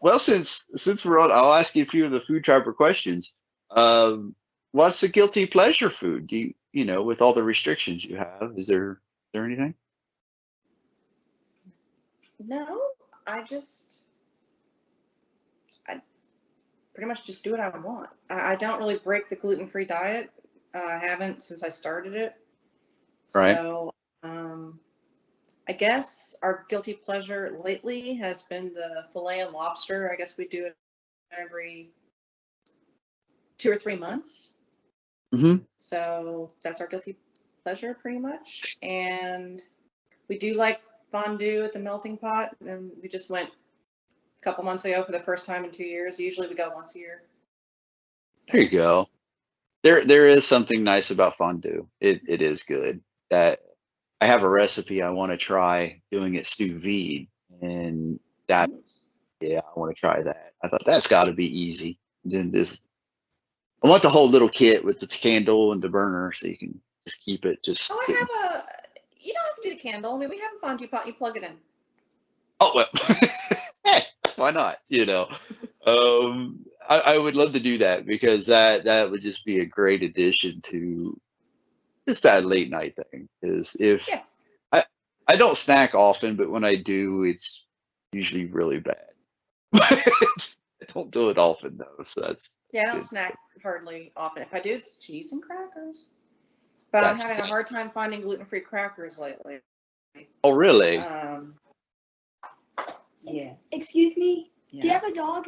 Well, since we're on, I'll ask you a few of the FoodTriber questions. What's a guilty pleasure food? With all the restrictions you have, is there anything? No, I pretty much just do what I want. I don't really break the gluten-free diet. I haven't since I started it. Right. So, I guess our guilty pleasure lately has been the filet and lobster. I guess we do it every 2 or 3 months. Mm-hmm. So that's our guilty pleasure pretty much. And we do like fondue at the melting pot. And we just went a couple months ago for the first time in 2 years. Usually we go once a year. There you go. There is something nice about fondue. It is good. That I have a recipe I want to try doing it sous vide, and that yeah, I want to try that. I thought that's got to be easy. Then just I want the whole little kit with the candle and the burner, so you can just keep it just. Oh, Sitting. you don't have to do the candle. I mean, we have a fondue pot. You plug it in. Oh well, hey, why not? I would love to do that because that would just be a great addition to just that late night thing. Is if Yeah. I don't snack often, but when I do, it's usually really bad. I don't do it often though, so that's Yeah, I don't good. snack hardly often. If I do, it's cheese and crackers. But I'm having a hard time finding gluten-free crackers lately. Oh, really? Yeah. Excuse me? Yeah. Do you have a dog?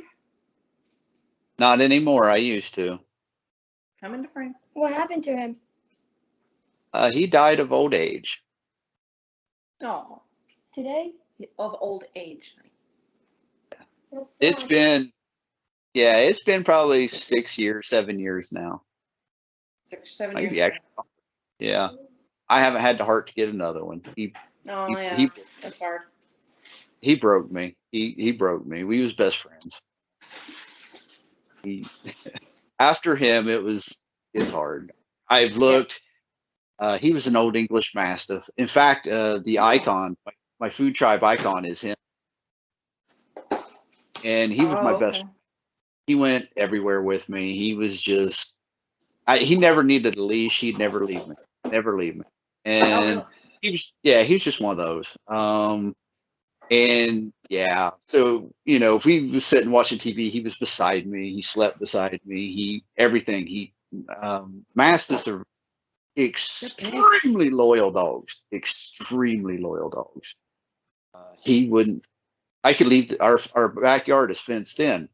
Not anymore. I used to. Come into frame. What happened to him? He died of old age. Oh. Today? Of old age. That's It's sad. been probably 6 years, 7 years now. 6 or 7 Maybe years ago. actually. Yeah. I haven't had the heart to get another one. Oh, yeah. he That's hard. he broke me. He broke me. We was best friends. After him, it's hard. I've looked. He was an old English Mastiff. In fact, the icon, my FoodTribe icon, is him, and he was my best. Okay. He went everywhere with me. He was just. He never needed a leash. He'd never leave me. Never leave me. And he was just one of those. And yeah, so if we was sitting watching TV, he was beside me. He slept beside me. Everything. Mastiffs are extremely loyal dogs. Extremely loyal dogs. He wouldn't. I could leave our backyard is fenced in,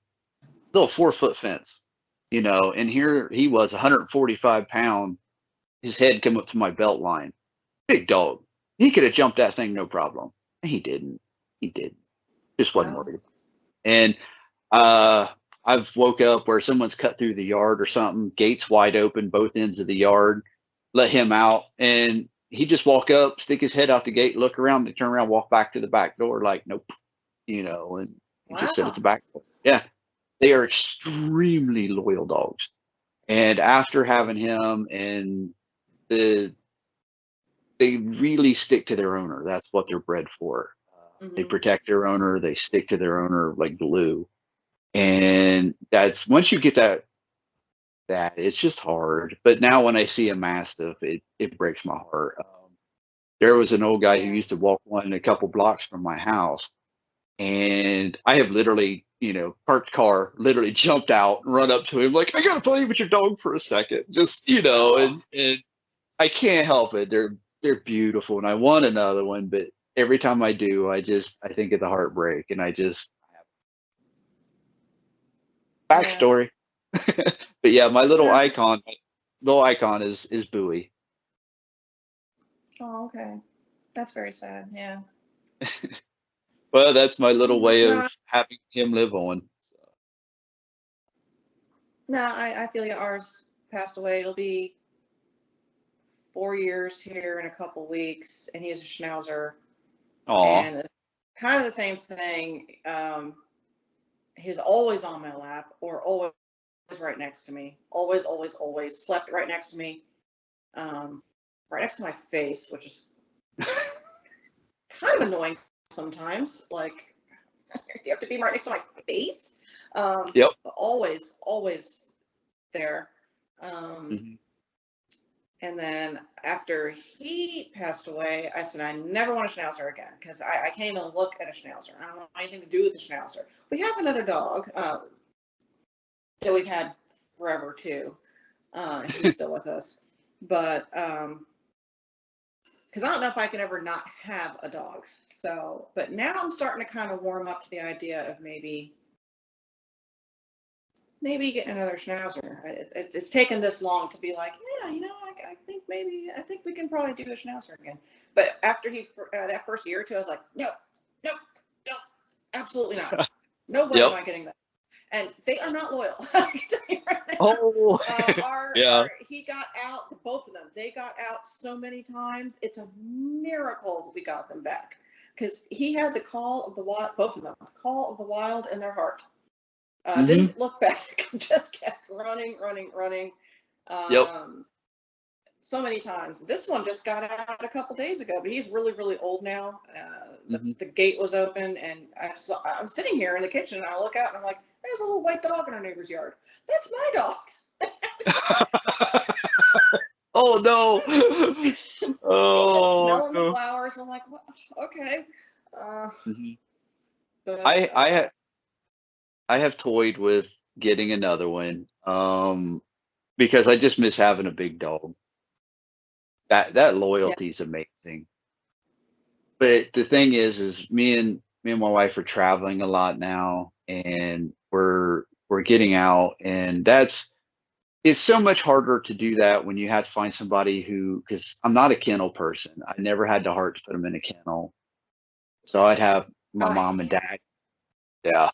little 4-foot fence, and here he was, 145 pound. His head come up to my belt line. Big dog. He could have jumped that thing, no problem. He didn't. He didn't. Just wasn't worried. And I've woke up where someone's cut through the yard or something, gates wide open, both ends of the yard, let him out, and he just walk up, stick his head out the gate, look around, and turn around, walk back to the back door like, nope, and just sit at the back door. Yeah, they are extremely loyal dogs. And after having him, and they really stick to their owner. That's what they're bred for. They protect their owner. They stick to their owner like glue. And that's once you get that it's just hard. But now when I see a Mastiff, it breaks my heart. There was an old guy who used to walk one a couple blocks from my house, and I have literally, parked car, literally jumped out and run up to him like, I gotta play with your dog for a second, just and I can't help it. They're beautiful, and I want another one, but every time I do, I think of the heartbreak, and I just backstory. But yeah, my little icon is Bowie. Oh, okay. That's very sad. Yeah. Well, that's my little way of having him live on. So. No, I feel like ours passed away. It'll be 4 years here in a couple weeks, and he's a Schnauzer. Aww. And it's kind of the same thing. He's always on my lap or always right next to me. Always, always, always slept right next to me. Right next to my face, which is kind of annoying sometimes. Like, You have to be right next to my face. Yep. Always there. Mm-hmm. And then after he passed away, I said, I never want a schnauzer again because I can't even look at a schnauzer. I don't want anything to do with a schnauzer. We have another dog that we've had forever too. He's still with us. But because I don't know if I could ever not have a dog. So, but now I'm starting to kind of warm up to the idea of maybe getting another schnauzer. It's taken this long to be like, yeah, I think we can probably do a schnauzer again. But after that first year or two, I was like, no, absolutely not. No way am I getting that. And they are not loyal. I can tell you right now. Oh, He got out, both of them. They got out so many times. It's a miracle we got them back because he had the call of the wild, both of them, call of the wild in their heart. Didn't look back, just kept running. So many times. This one just got out a couple days ago, but he's really, really old now. The gate was open, and I'm sitting here in the kitchen, and I look out, and I'm like, there's a little white dog in our neighbor's yard. That's my dog. Oh, no. Oh, he's just smelling no. the flowers. I'm like, well, okay. But, I have toyed with getting another one because I just miss having a big dog. That loyalty is amazing. But the thing is me and my wife are traveling a lot now, and we're getting out, and it's so much harder to do that when you have to find somebody because I'm not a kennel person. I never had the heart to put them in a kennel. So I'd have my mom and dad. Yeah.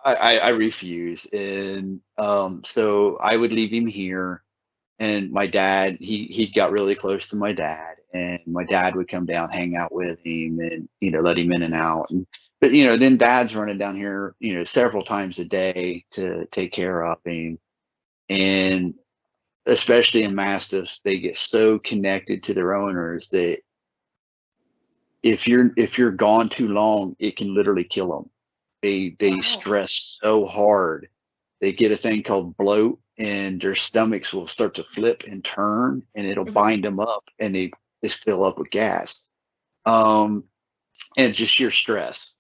I refuse. And so I would leave him here, and my dad, he got really close to my dad, and my dad would come down, hang out with him, and let him in and out. But then dad's running down here several times a day to take care of him. And especially in mastiffs, they get so connected to their owners that if you're gone too long, it can literally kill them. They stress so hard. They get a thing called bloat, and their stomachs will start to flip and turn, and it'll bind them up, and they fill up with gas. And just sheer stress.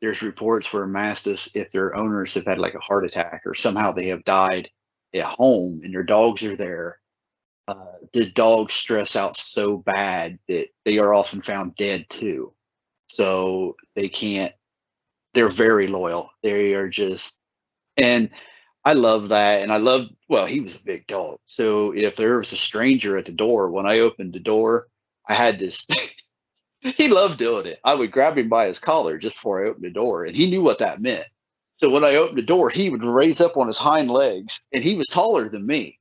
There's reports where mastiffs, if their owners have had like a heart attack or somehow they have died at home and their dogs are there, the dogs stress out so bad that they are often found dead too. So they're very loyal. They are just, and I love that. And well, he was a big dog. So if there was a stranger at the door, when I opened the door, I had this, he loved doing it. I would grab him by his collar just before I opened the door, and he knew what that meant. So when I opened the door, he would raise up on his hind legs, and he was taller than me.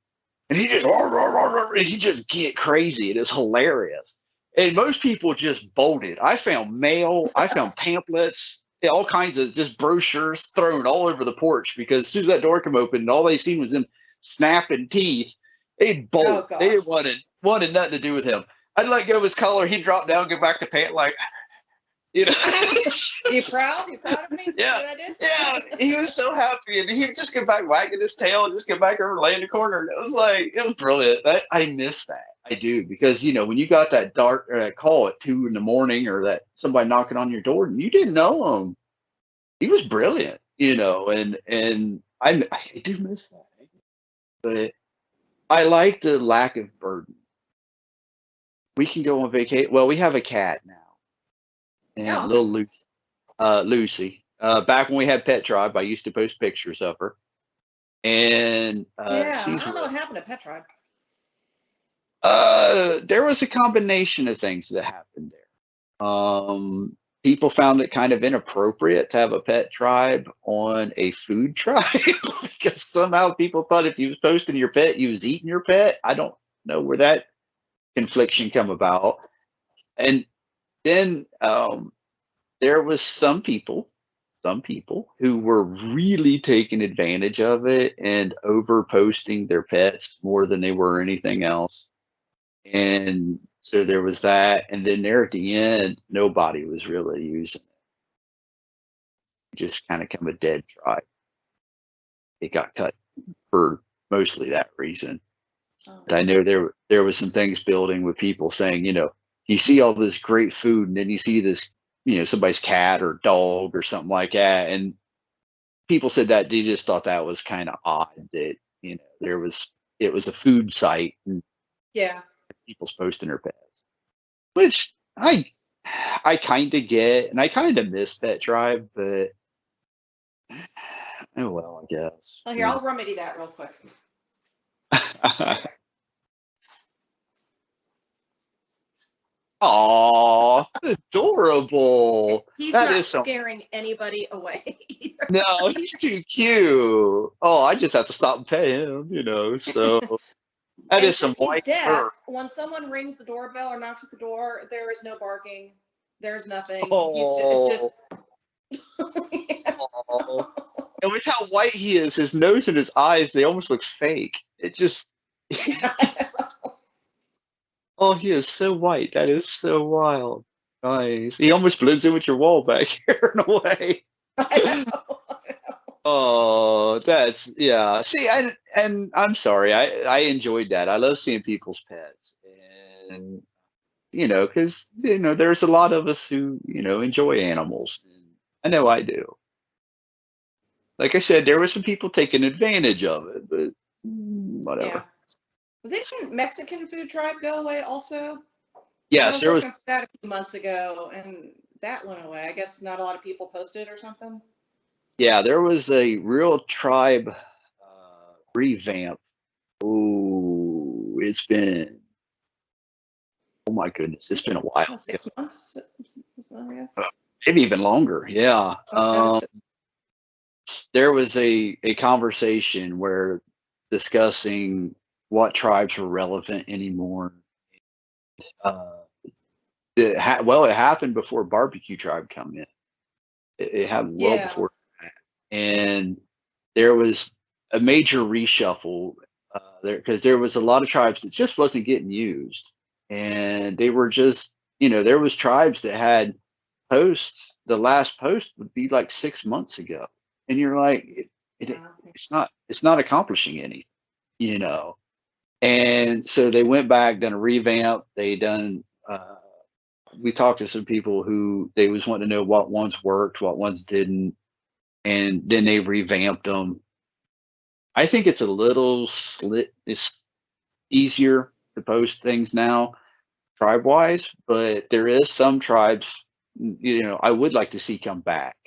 And he just, and he just get crazy. It is hilarious. And most people just bolted. I found mail. I found pamphlets, all kinds of just brochures thrown all over the porch, because as soon as that door came open and all they seen was him snapping teeth, they'd bolt. They wanted nothing to do with him. I'd let go of his collar. He'd drop down, go back to pant like, You proud? You proud of me? Yeah. What I did? Yeah. He was so happy, and he would just go back wagging his tail and just go back over, lay in the corner. And it was brilliant. I miss that. I do, because when you got that dark or that call at 2 a.m, or that somebody knocking on your door and you didn't know him, he was brilliant. And I do miss that. But I like the lack of burden. We can go on vacation. Well, we have a cat now. And little Lucy. Back when we had FoodTribe, I used to post pictures of her. And I don't know what happened to FoodTribe. There was a combination of things that happened there. People found it kind of inappropriate to have a FoodTribe on a FoodTribe because somehow people thought if you was posting your pet, you was eating your pet. I don't know where that confliction come about. And then there was some people who were really taking advantage of it and over posting their pets more than they were anything else. And so there was that. And then there at the end, nobody was really using it. just kind of come a dead tribe. It got cut for mostly that reason. But I know there was some things building with people saying, you see all this great food, and then you see this, somebody's cat or dog or something like that, and people said that they just thought that was kind of odd that it was a food site and Yeah. people's posting their pets, which I kind of get, and I kind of miss FoodTribe, but oh well, I guess. Oh, here, I'll remedy that real quick. Aw, adorable. He's That not is so. scaring anybody away either. No, he's too cute. Oh, I just have to stop and pay him, So that And is some since he's white deaf, fur. when someone rings the doorbell or knocks at the door, there is no barking. There's nothing. Oh, It's just. oh. And with how white he is, his nose and his eyes, they almost look fake. It just. Oh, he is so white. That is so wild. Nice. He almost blends in with your wall back here in a way. I know. Oh, that's yeah. See, and I'm sorry. I enjoyed that. I love seeing people's pets, and because there's a lot of us who enjoy animals. And I know I do. Like I said, there were some people taking advantage of it, but whatever. Yeah. Didn't Mexican FoodTribe go away also? Yes, there was. I was that a few months ago, and that went away. I guess not a lot of people posted or something. Yeah, there was a real tribe revamp. Oh, it's been. Oh my goodness, it's been a while. 6 months, I guess. Maybe even longer. Yeah. There was a conversation where discussing what tribes were relevant anymore. It happened before Barbecue Tribe come in. It happened well before that, and there was a major reshuffle there because there was a lot of tribes that just wasn't getting used, and they were just there was tribes that had posts. The last post would be like 6 months ago, and you're like, it's not accomplishing anything, And so they went back, done a revamp. They done. We talked to some people who they was wanting to know what ones worked, what ones didn't, and then they revamped them. I think it's a little it's easier to post things now, tribe wise, but there is some tribes, I would like to see come back.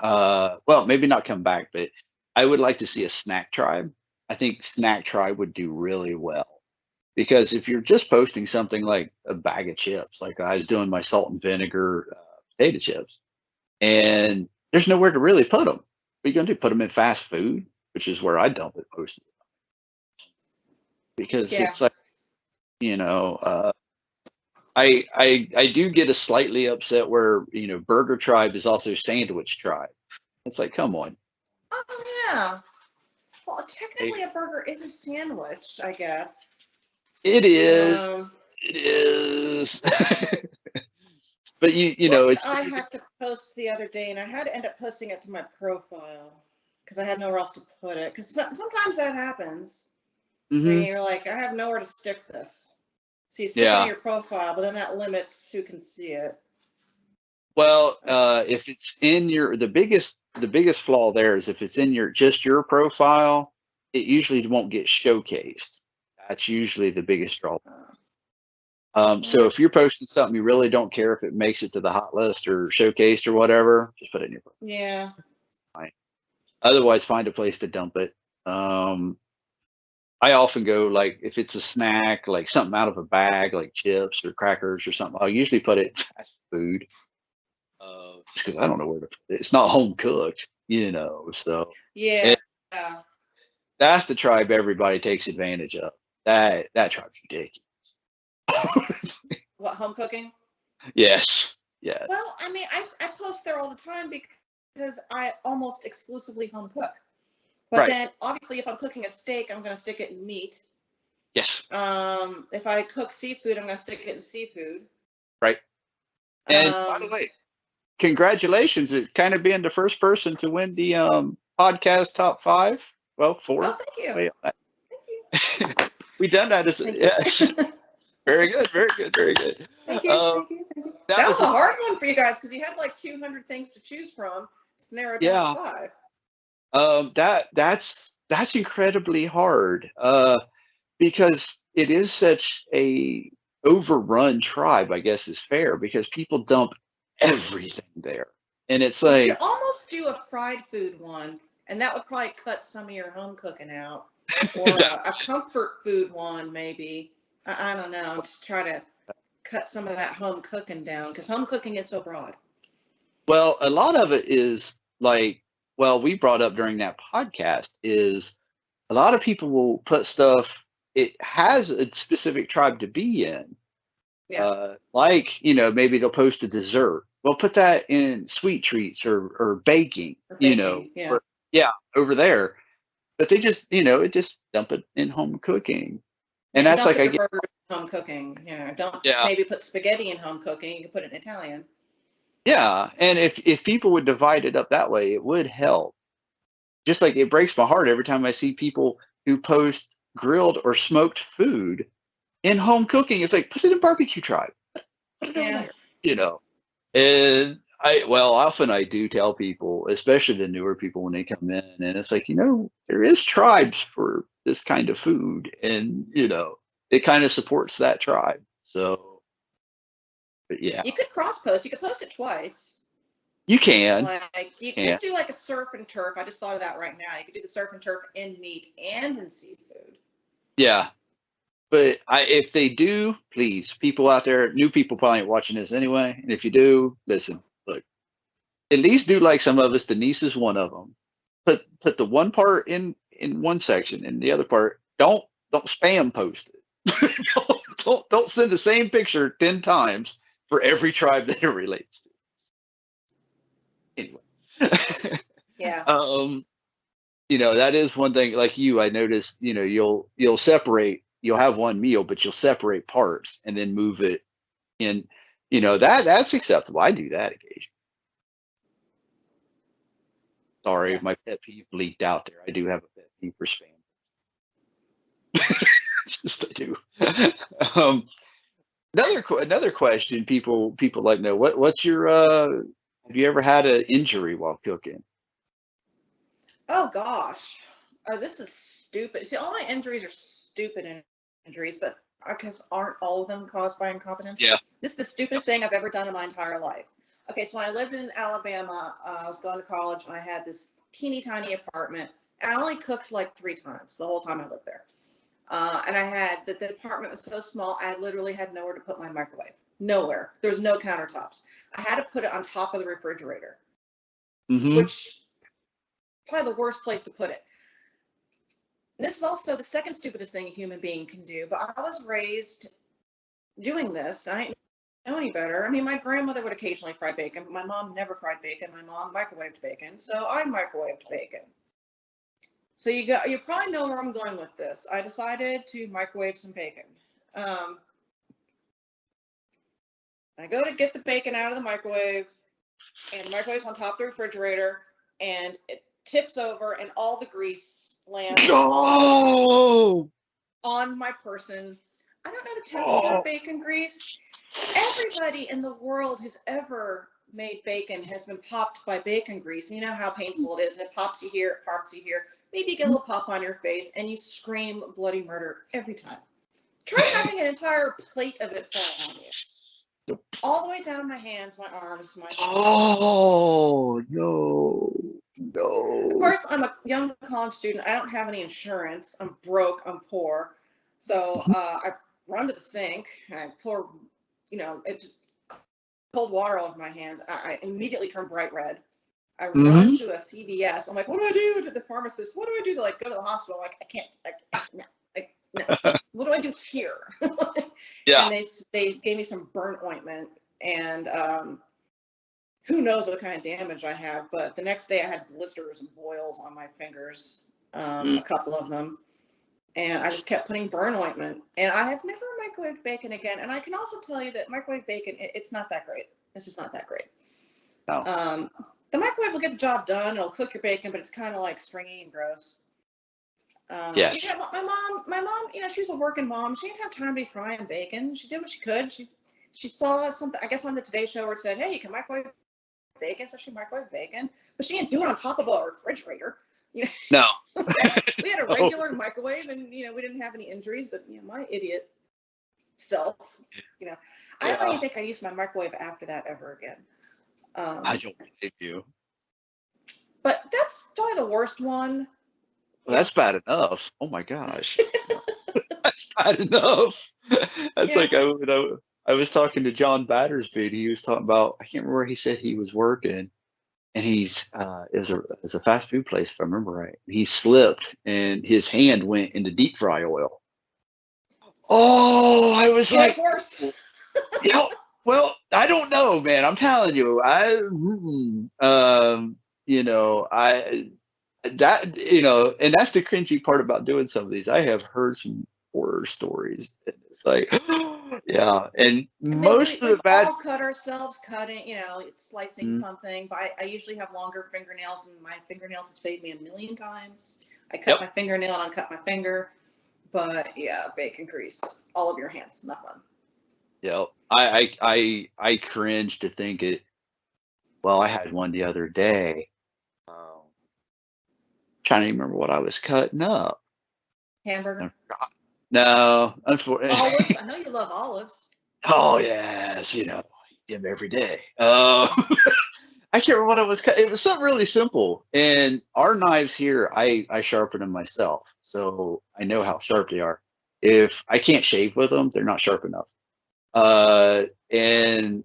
Well, maybe not come back, but I would like to see a snack tribe. I think snack tribe would do really well. Because if you're just posting something like a bag of chips, like I was doing my salt and vinegar potato chips, and there's nowhere to really put them. What are you going to do? Put them in fast food, which is where I dump it most of the time. Because it's like, I do get a slightly upset where, Burger Tribe is also Sandwich Tribe. It's like, come on. Oh, yeah. Well, technically a burger is a sandwich, I guess. It is. It is. But it's. I have to post the other day, and I had to end up posting it to my profile because I had nowhere else to put it. Because sometimes that happens. When you're like, I have nowhere to stick this. So you stick it in your profile, but then that limits who can see it. Well, if it's in the biggest flaw there is if it's in just your profile, it usually won't get showcased. That's usually the biggest drawback. So if you're posting something you really don't care if it makes it to the hot list or showcased or whatever, just put it in your profile. Yeah. Fine. Otherwise, find a place to dump it. I often go like if it's a snack, like something out of a bag, like chips or crackers or something. I'll usually put it in fast food, just because I don't know where to put it. It's not home cooked, So Yeah. That's the tribe everybody takes advantage of. That tribe's ridiculous. What, home cooking? Yes. Yes. Well, I mean, I post there all the time because I almost exclusively home cook. But then, obviously, if I'm cooking a steak, I'm going to stick it in meat. Yes. If I cook seafood, I'm going to stick it in seafood. Right. And by the way, congratulations! It kind of being the first person to win the podcast top 5. Well, 4. Oh, thank you. Wait, Thank you. we done that. Thank Yeah. you. Very good. Very good. Very good. Thank you. Thank you. Thank you. That was a hard one for you guys because you had like 200 things to choose from to narrow it down to 5. That's incredibly hard. Because it is such a overrun tribe, I guess is fair, because people dump everything there. And it's You like could almost do a fried food one, and that would probably cut some of your home cooking out. Or a comfort food one, maybe. I don't know, to try to cut some of that home cooking down, because home cooking is so broad. well, a lot of it is like, well, we brought up during that podcast is a lot of people will put stuff, it has a specific tribe to be in. Yeah. Like, maybe they'll post a dessert. Well, put that in sweet treats or baking, Or baking, yeah. or, over there. But they just, it just dump it in home cooking. And that's don't like, I put get, your burgers in home cooking. Don't Yeah. maybe put spaghetti in home cooking. You can put it in Italian. yeah. And if people would divide it up that way, it would help. Just like it breaks my heart every time I see people who post grilled or smoked food in home cooking. It's like, put it in barbecue tribe. Put it over there, And often I do tell people, especially the newer people when they come in, and it's like, there is tribes for this kind of food, and it kind of supports that tribe. So, but yeah, You could cross post. You could post it twice. you can. Like you could do like a surf and turf. I just thought of that right now. You could do the surf and turf in meat and in seafood. Yeah. But if they do, please, people out there, new people probably ain't watching this anyway. And if you do, listen, look, at least do like some of us. Denise is one of them. Put the one part in one section, and the other part don't spam post it. don't send the same picture 10 times for every tribe that it relates to. Anyway. Yeah. That is one thing. Like I noticed. You'll separate. You'll have one meal, but you'll separate parts and then move it in. That's acceptable. I do that occasionally. Sorry, Yeah. my pet peeve leaked out there. I do have a pet peeve for spam. Just I do. Another question people like to know, what's your have you ever had an injury while cooking? Oh gosh. Oh, this is stupid. See, all my injuries are stupid injuries, but I guess aren't all of them caused by incompetence? Yeah. This is the stupidest thing I've ever done in my entire life. Okay, so when I lived in Alabama, I was going to college and I had this teeny tiny apartment. And I only cooked like 3 times the whole time I lived there. And I had the apartment was so small, I literally had nowhere to put my microwave. Nowhere. There was no countertops. I had to put it on top of the refrigerator, which probably the worst place to put it. This is also the second stupidest thing a human being can do, but I was raised doing this. I didn't know any better. I mean, my grandmother would occasionally fry bacon, but my mom never fried bacon. My mom microwaved bacon, so I microwaved bacon. So you probably know where I'm going with this. I decided to microwave some bacon. I go to get the bacon out of the microwave, and the microwave's on top of the refrigerator, and it tips over, and all the grease lands on my person. I don't know the temperature of bacon grease. Everybody in the world who's ever made bacon has been popped by bacon grease. And you know how painful it is. And it pops you here, it pops you here. Maybe you get a little pop on your face, and you scream bloody murder every time. Try having an entire plate of it fall on you. All the way down my hands, my arms, my... Oh, no. Of course, I'm a young college student. I don't have any insurance. I'm broke. I'm poor. So I run to the sink. I pour, cold water all over my hands. I immediately turn bright red. I run to a CVS. I'm like, what do I do? To the pharmacist, what do I do to go to the hospital? I'm like, I can't. No. What do I do here? Yeah. And they gave me some burn ointment, and who knows what kind of damage I have. But the next day I had blisters and boils on my fingers, a couple of them. And I just kept putting burn ointment. And I have never microwaved bacon again. And I can also tell you that microwave bacon, it's not that great. It's just not that great. No. The microwave will get the job done. It'll cook your bacon, but it's kind of like stringy and gross. Yes. You know, my mom, you know, she was a working mom. She didn't have time to be frying bacon. She did what she could. She saw something, I guess, on the Today Show where it said, "Hey, you can microwave bacon," so she microwaved bacon, but she didn't do it on top of a refrigerator. You know, No. we had a regular microwave, and you know, we didn't have any injuries. But you know, my idiot self, you know, I don't even think I used my microwave after that ever again. I don't believe you. But that's probably the worst one. Well, that's bad enough. Oh my gosh. That's bad enough. That's like I was talking to John Battersby. He was talking about, I can't remember where he said he was working, and he's it was a fast food place if I remember right. He slipped and his hand went into deep fry oil. Oh, I was like, of course. yeah. Well, I don't know, man. I'm telling you, you know, and that's the cringy part about doing some of these. I have heard some horror stories, and it's like, yeah. And most of the bad. We all cut ourselves cutting, you know, slicing something. But I usually have longer fingernails, and my fingernails have saved me a million times. I cut my fingernail and uncut my finger. But yeah, bacon grease all over your hands, not fun. Yeah, I cringe to think it. Well, I had one the other day. Trying to remember what I was cutting up. Hamburger. No, unfortunately. Olives. I know you love olives. Oh yes, you know, I eat them every day. I can't remember what I was cutting. It was something really simple. And our knives here, I sharpen them myself, so I know how sharp they are. If I can't shave with them, they're not sharp enough. And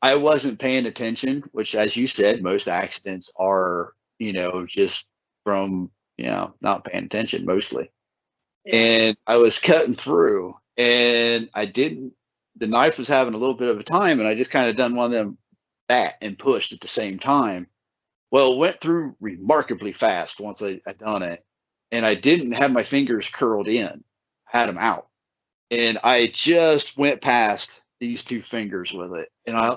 I wasn't paying attention, which, as you said, most accidents are, you know, just from, you know, not paying attention mostly. Yeah. And I was cutting through, and the knife was having a little bit of a time, and I just kind of done one of them back and pushed at the same time. Well, it went through remarkably fast once I done it, and I didn't have my fingers curled in, I had them out. And I just went past these two fingers with it, and I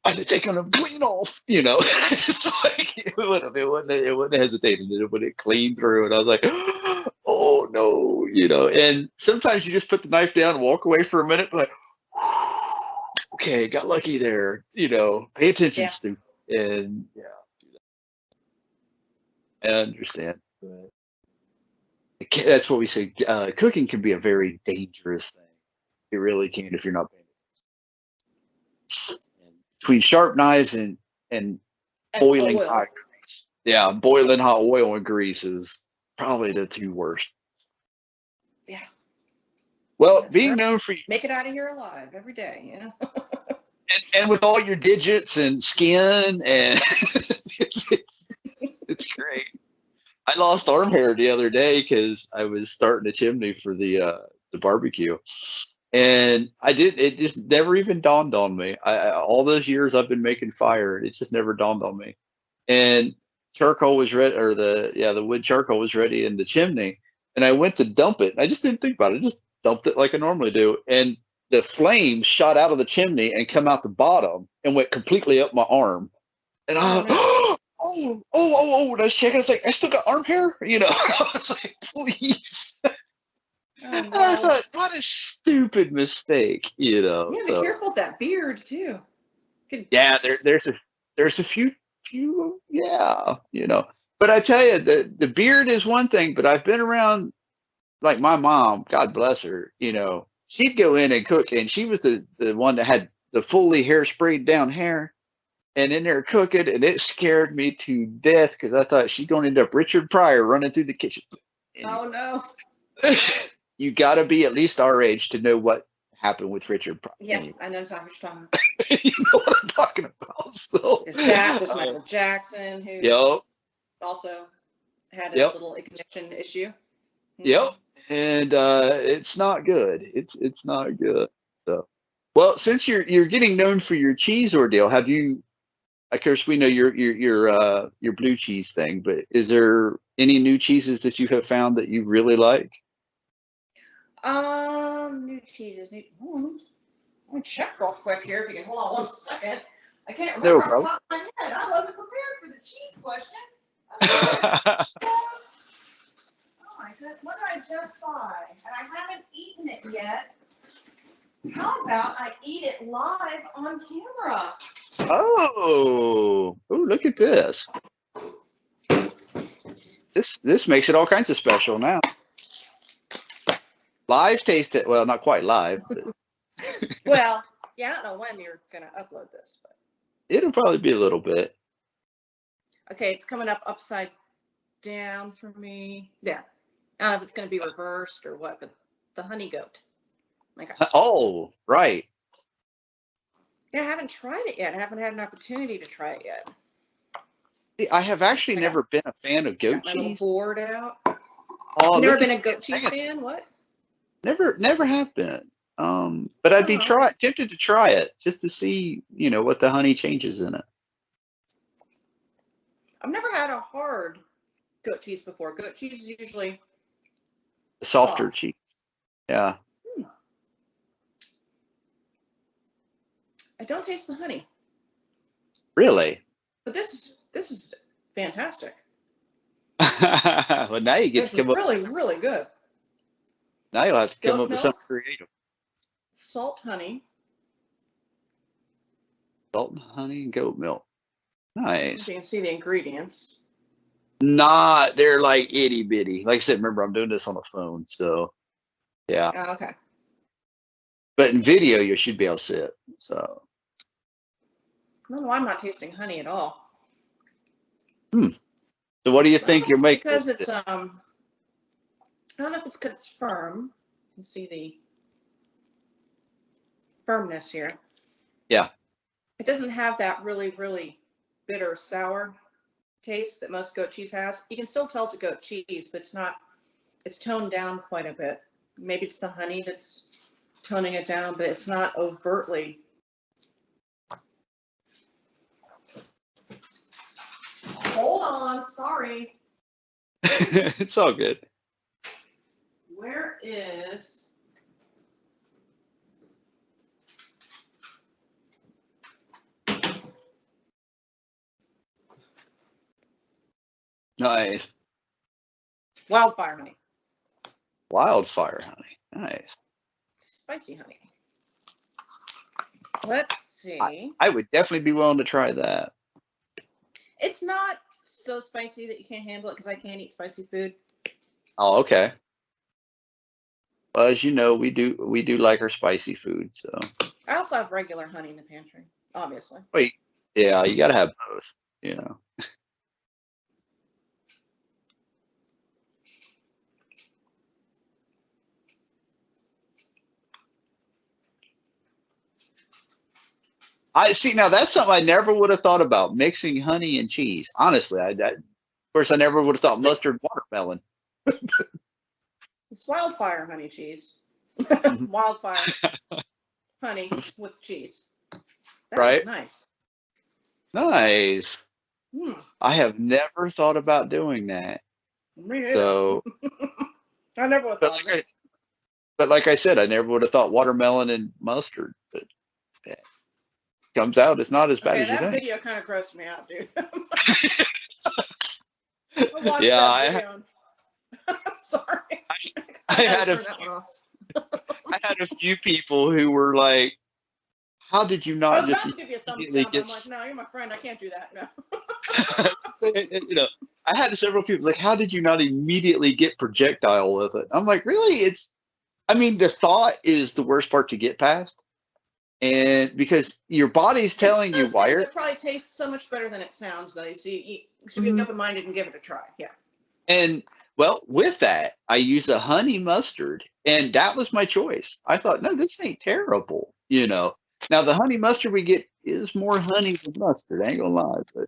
had to take them clean off. You know, it's like it wouldn't have hesitated. It would have clean through, and I was like, oh no, you know. And sometimes you just put the knife down and walk away for a minute, like, okay, got lucky there. You know, pay attention, Stu. And I understand. But that's what we say. Cooking can be a very dangerous thing. It really can if you're not paying attention. Between sharp knives and boiling hot grease. Yeah, boiling hot oil and grease is probably the two worst. Yeah. Well, that's being known for make it out of here alive every day, you know. and with all your digits and skin, and it's great. I lost arm hair the other day because I was starting a chimney for the barbecue, and it just never even dawned on me. All those years I've been making fire, it just never dawned on me. And charcoal was ready, or the wood charcoal was ready in the chimney, and I went to dump it. I just didn't think about it. I just dumped it like I normally do, and the flame shot out of the chimney and come out the bottom and went completely up my arm. And oh, let's check. I was like, I still got arm hair, you know. I was like, please. And I thought, what a stupid mistake, you know. Yeah, be careful with that beard too. Yeah, there's a few, yeah, you know. But I tell you, the beard is one thing. But I've been around, like my mom, God bless her, you know. She'd go in and cook, and she was the one that had the fully hairsprayed down hair. And in there cooking, and it scared me to death because I thought she's going to end up Richard Pryor running through the kitchen. Oh no! You got to be at least our age to know what happened with Richard Pryor. Yeah, anyway. I know exactly what you're talking about. You know what I'm talking about. So there's Michael Jackson, who also had a little ignition issue. Yep, and it's not good. It's not good. So, well, since you're getting known for your cheese ordeal, have you? Of course, we know your blue cheese thing, but is there any new cheeses that you have found that you really like? New cheeses. Let me check real quick here. If you can hold on one second. I can't No remember off problem. the top of my head. I wasn't prepared for the cheese question. Oh my goodness, what did I just buy? And I haven't eaten it yet. How about I eat it live on camera? Oh, look at this. This makes it all kinds of special now. Live taste it. Well, not quite live, but Well, yeah, I don't know when you're gonna upload this, but it'll probably be a little bit. okay, it's coming up upside down for me. Yeah, I don't know if it's gonna be reversed or what, but the honey goat. Okay. Oh, right. Yeah, I haven't tried it yet. I haven't had an opportunity to try it yet. See, I have actually Okay. never been a fan of goat Got my little cheese. board out. Oh, Never look been at a goat cheese this. fan? What? Never have been. But I'd be Oh. tempted to try it just to see, what the honey changes in it. I've never had a hard goat cheese before. Goat cheese is usually The softer soft. cheese. Yeah. I don't taste the honey, Really? but this is fantastic. Well, now you get It's to come up. really, really good. Now you'll have to come Goat up with something milk, creative. salt, honey. Salt and honey and goat milk. So Nice. you can see the ingredients. They're like itty bitty. Like I said, remember I'm doing this on the phone, so yeah. Oh, okay. But in video, you should be able to see it. So. No, I'm not tasting honey at all. So what do you think you're making? Because it's I don't know if it's because it's firm. You can see the firmness here. Yeah. It doesn't have that really, really bitter sour taste that most goat cheese has. You can still tell it's a goat cheese, but it's toned down quite a bit. Maybe it's the honey that's toning it down, but it's not overtly. Hold on, sorry. It's all good. Where is Nice. wildfire honey? Wildfire honey. Nice. Spicy honey. Let's see. I would definitely be willing to try that. It's not so spicy that you can't handle it because I can't eat spicy food. Oh, okay. Well, as you know, we do like our spicy food, so. I also have regular honey in the pantry, obviously. Wait, yeah, you gotta have both, I see. Now that's something I never would have thought about, mixing honey and cheese. Honestly, of course, I never would have thought mustard watermelon. It's wildfire honey cheese. Mhm. Wildfire honey with cheese. That Right. is nice. Nice. I have never thought about doing that. Me neither. So, I never would have thought of it. but like I said, I never would have thought watermelon and mustard. But it comes out, it's not as bad as you that think. video kind of grossed me out, dude. I watched Yeah, that video. Sorry. I had turn that one off. I had a few people who were like, "How did you I not was just about to give you a thumbs immediately down, but I'm like, no, you're my friend. I can't do that. No. I had several people like, "How did you not immediately get projectile with it?" I'm like, "Really? The thought is the worst part to get past, and because your body's telling you why It probably tastes so much better than it sounds, though. So you should be open-minded and give it a try. Yeah. And well, with that, I use a honey mustard, and that was my choice. I thought, no, this ain't terrible, Now the honey mustard we get is more honey than mustard. I ain't gonna lie, but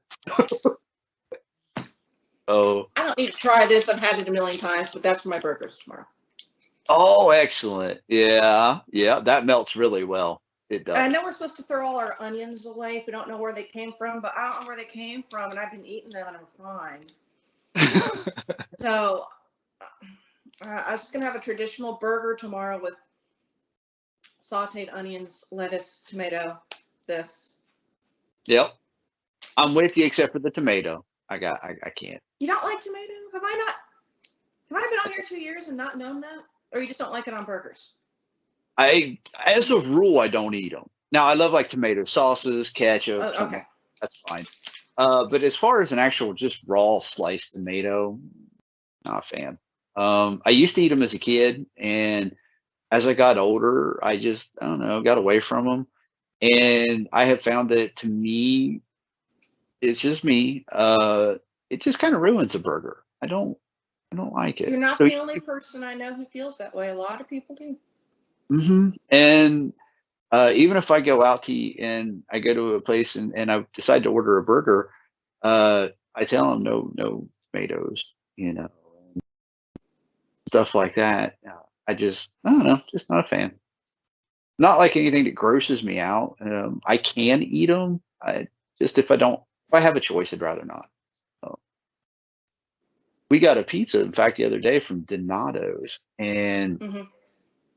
oh, I don't need to try this. I've had it a million times, but that's for my burgers tomorrow. oh, excellent. Yeah, that melts really well. It does. And I know we're supposed to throw all our onions away if we don't know where they came from, but I don't know where they came from, and I've been eating them and I'm fine. So I was just gonna have a traditional burger tomorrow with sautéed onions, lettuce, tomato, this, Yep. I'm with you, except for the tomato. I can't. You don't like tomato? Have I been on here 2 years and not known that? Or you just don't like it on burgers? As a rule, I don't eat them. Now, I love like tomato sauces, ketchup, Oh, something. okay. That's fine. But as far as an actual just raw sliced tomato, not a fan. I used to eat them as a kid, and as I got older, I don't know, got away from them. And I have found that to me, it's just me. It just kind of ruins a burger. I don't like it. You're not So, the only person I know who feels that way. A lot of people do. and even if I go out to eat and I go to a place and I decide to order a burger, I tell them no tomatoes, stuff like that. I don't know, just not a fan. Not like anything that grosses me out. I can eat them. If I have a choice, I'd rather not. So, we got a pizza, in fact, the other day from Donato's, and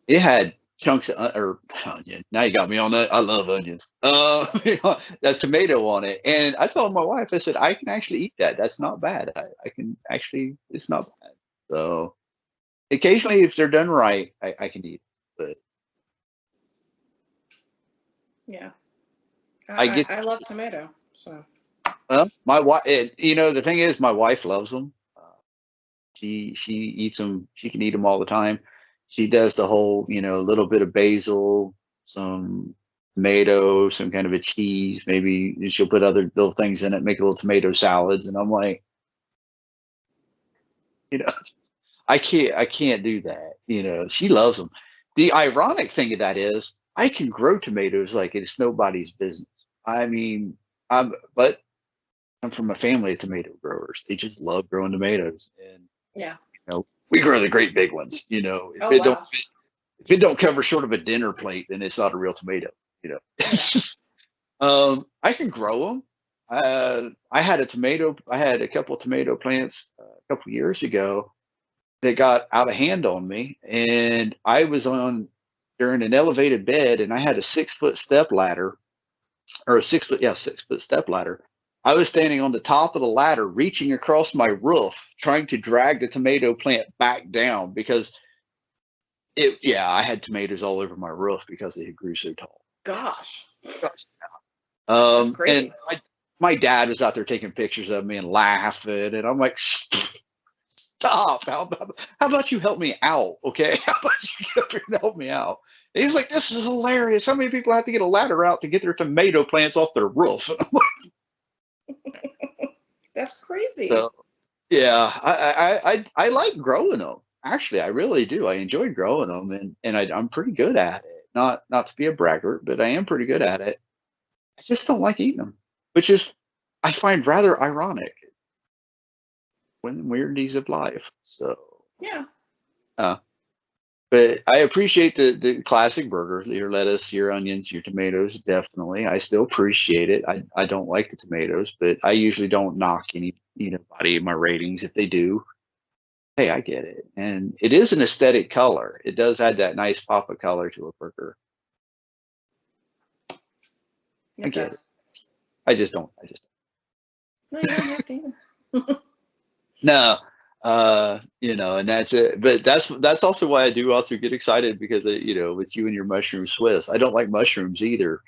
it had chunks or onion. Now you got me on that. I love onions. That tomato on it, and I told my wife, I said, I can actually eat that. That's not bad. I can actually. It's not bad. So occasionally, if they're done right, I can eat it. But yeah, I love tomato. So my wife. The thing is, my wife loves them. She eats them. She can eat them all the time. She does the whole, little bit of basil, some tomato, some kind of a cheese. Maybe she'll put other little things in it, make little tomato salads. And I'm like, I can't do that. She loves them. The ironic thing of that is I can grow tomatoes like it's nobody's business. I mean, but I'm from a family of tomato growers. They just love growing tomatoes. And yeah. We grow the great big ones. If it don't cover short of a dinner plate, then it's not a real tomato. It's just I can grow them. I had a couple of tomato plants a couple years ago that got out of hand on me, and I was during an elevated bed, and I had a 6-foot step ladder, or a 6-foot step ladder. I was standing on the top of the ladder, reaching across my roof, trying to drag the tomato plant back down because I had tomatoes all over my roof because they grew so tall. Gosh. That's crazy. And my dad was out there taking pictures of me and laughing, and I'm like, stop. How about you help me out? Okay. How about you get up here and help me out? And he's like, this is hilarious. How many people have to get a ladder out to get their tomato plants off their roof? And I'm like, that's crazy. So, yeah, I like growing them. Actually, I really do. I enjoy growing them, and I'm pretty good at it. Not to be a braggart, but I am pretty good at it. I just don't like eating them, which is I find rather ironic when the weirdies of life. So yeah. But I appreciate the classic burgers, your lettuce, your onions, your tomatoes. Definitely, I still appreciate it. I don't like the tomatoes, but I usually don't knock anybody in my ratings if they do. Hey, I get it, and it is an aesthetic color. It does add that nice pop of color to a burger. I get it. I just don't. No, you don't have to. No. And that's it. But that's also why I do also get excited because with you and your mushroom Swiss, I don't like mushrooms either.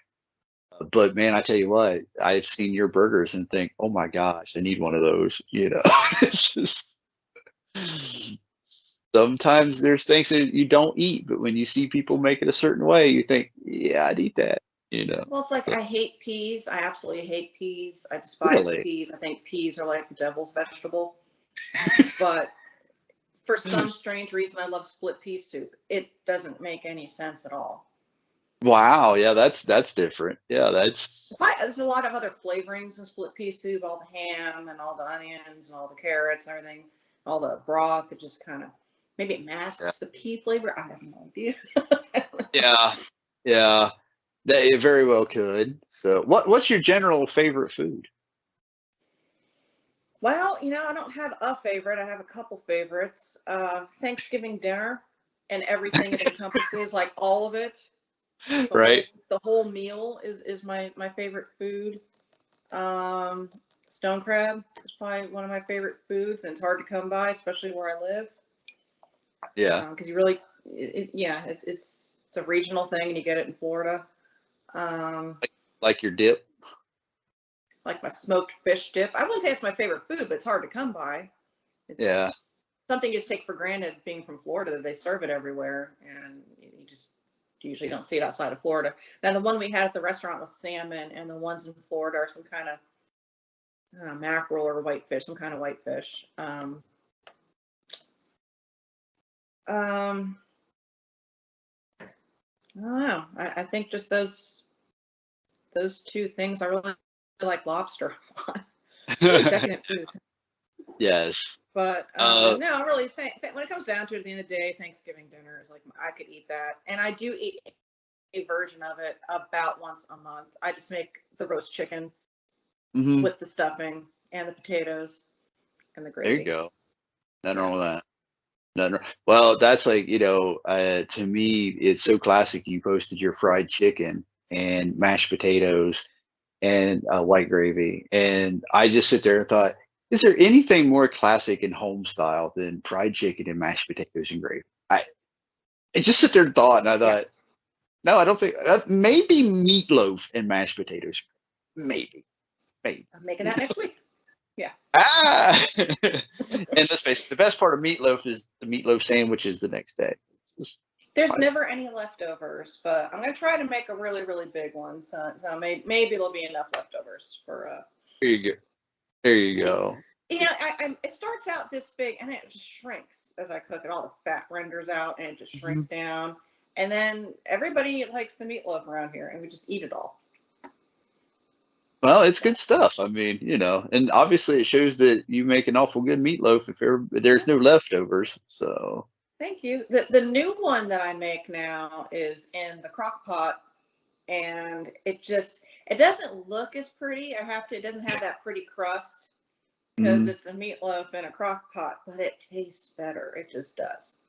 But man, I tell you what, I've seen your burgers and think, oh my gosh, I need one of those. It's just sometimes there's things that you don't eat, but when you see people make it a certain way, you think, yeah, I'd eat that. Well, it's like I hate peas. I absolutely hate peas. I despise peas. I think peas are like the devil's vegetable. But for some strange reason, I love split pea soup. It doesn't make any sense at all. Wow, yeah, that's different. Yeah, there's a lot of other flavorings in split pea soup, all the ham and all the onions and all the carrots and everything, all the broth. It just kind of maybe it masks the pea flavor. I have no idea. Yeah, that it very well could. So, what's your general favorite food? Well, I don't have a favorite. I have a couple favorites. Thanksgiving dinner and everything it encompasses, like all of it. The whole meal is my favorite food. Stone crab is probably one of my favorite foods, and it's hard to come by, especially where I live. Yeah. Because you really, it's a regional thing, and you get it in Florida. Like your dip. Like my smoked fish dip. I wouldn't say it's my favorite food, but it's hard to come by. It's something you just take for granted being from Florida, that they serve it everywhere, and you just usually don't see it outside of Florida. Now, the one we had at the restaurant was salmon, and the ones in Florida are some kind of mackerel or whitefish, some kind of whitefish. I don't know. I think just those two things. I really like lobster a lot. Really decadent food. Yes. But no, I really think when it comes down to it, at the end of the day, Thanksgiving dinner is like, I could eat that, and I do eat a version of it about once a month. I just make the roast chicken with the stuffing and the potatoes and the gravy. There you go. Nothing wrong with that. Nothing. Well, that's like, to me, it's so classic. You posted your fried chicken and mashed potatoes and white gravy, and I just sit there and thought, is there anything more classic and home style than fried chicken and mashed potatoes and gravy? I just sit there and thought, and I thought, no, I don't think. Maybe meatloaf and mashed potatoes. Maybe. I'm making that next week. Yeah. And let's face it, the best part of meatloaf is the meatloaf sandwiches the next day. There's never any leftovers, but I'm gonna try to make a really, really big one. So maybe there'll be enough leftovers for. There you go. There you go. It starts out this big, and it just shrinks as I cook it. All the fat renders out, and it just shrinks down. And then everybody likes the meatloaf around here, and we just eat it all. Well, it's good stuff. I mean, and obviously it shows that you make an awful good meatloaf if there's no leftovers. So. Thank you. The new one that I make now is in the crock pot, and it doesn't look as pretty. It doesn't have that pretty crust because it's a meatloaf in a crock pot, but it tastes better. It just does.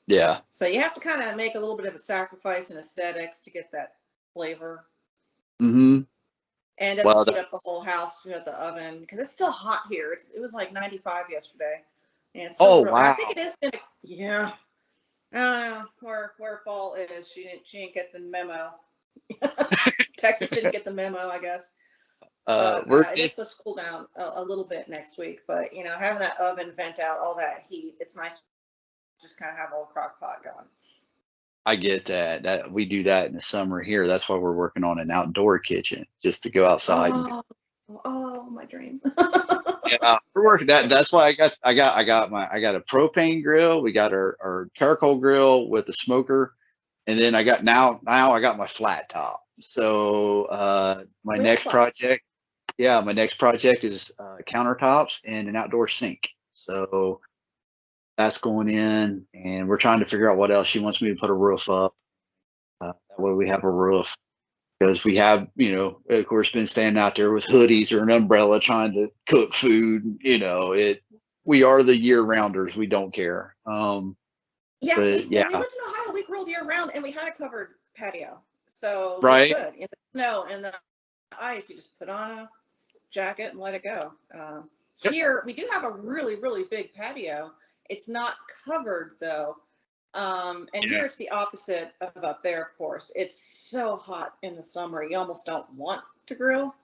Yeah. So you have to kind of make a little bit of a sacrifice in aesthetics to get that flavor. And it doesn't heat up the whole house at the oven because it's still hot here. It was like 95 yesterday. And it's still wow. I think it is gonna, I don't know where fall is. She didn't get the memo. Texas didn't get the memo, I guess. It is supposed to cool down a little bit next week, but having that oven vent out all that heat, it's nice to just kind of have a little crock pot going. I get that we do that in the summer here. That's why we're working on an outdoor kitchen, just to go outside. Oh, my dream. Yeah, we're working that. That's why I got a propane grill. We got our charcoal grill with a smoker, and then I got my flat top. So my next project is countertops and an outdoor sink. So that's going in, and we're trying to figure out what else. She wants me to put a roof up. That way we have a roof, because we have, of course, been standing out there with hoodies or an umbrella trying to cook food. We are the year rounders. We don't care. When we lived in Ohio, we grilled year round, and we had a covered patio. So right. Good. In the snow and the ice, you just put on a jacket and let it go. Here, we do have a really, really big patio. It's not covered though. Here it's the opposite of up there, of course. It's so hot in the summer. You almost don't want to grill.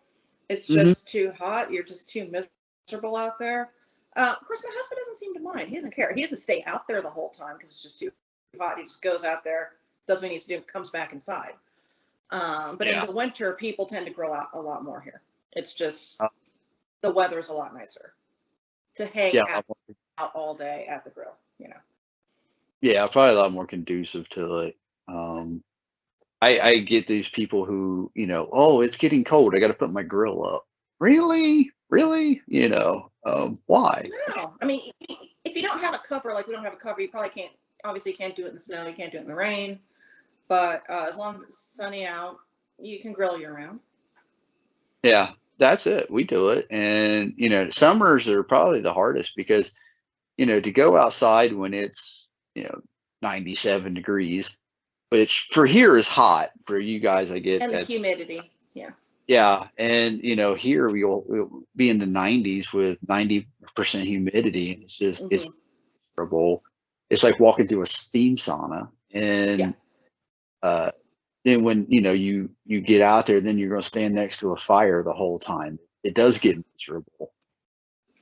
It's just too hot. You're just too miserable out there. Of course, my husband doesn't seem to mind. He doesn't care. He doesn't stay out there the whole time because it's just too hot. He just goes out there, does what he needs to do, comes back inside. But in the winter, people tend to grill out a lot more here. It's just the weather's a lot nicer to hang out all day at the grill, Yeah, probably a lot more conducive to it. I get these people who, it's getting cold, I got to put my grill up. Really? Why? No, I mean, if you don't have a cover, like we don't have a cover, you probably can't. Obviously, you can't do it in the snow. You can't do it in the rain. But as long as it's sunny out, you can grill year round. Yeah, that's it. We do it, and summers are probably the hardest because, to go outside when it's 97 degrees, which for here is hot. For you guys, I get, and the humidity. Yeah. Yeah, and here we'll be in the 90s with 90% humidity, and it's Mhm. terrible. It's like walking through a steam sauna, Yeah. and then when you get out there, then you're going to stand next to a fire the whole time. It does get miserable.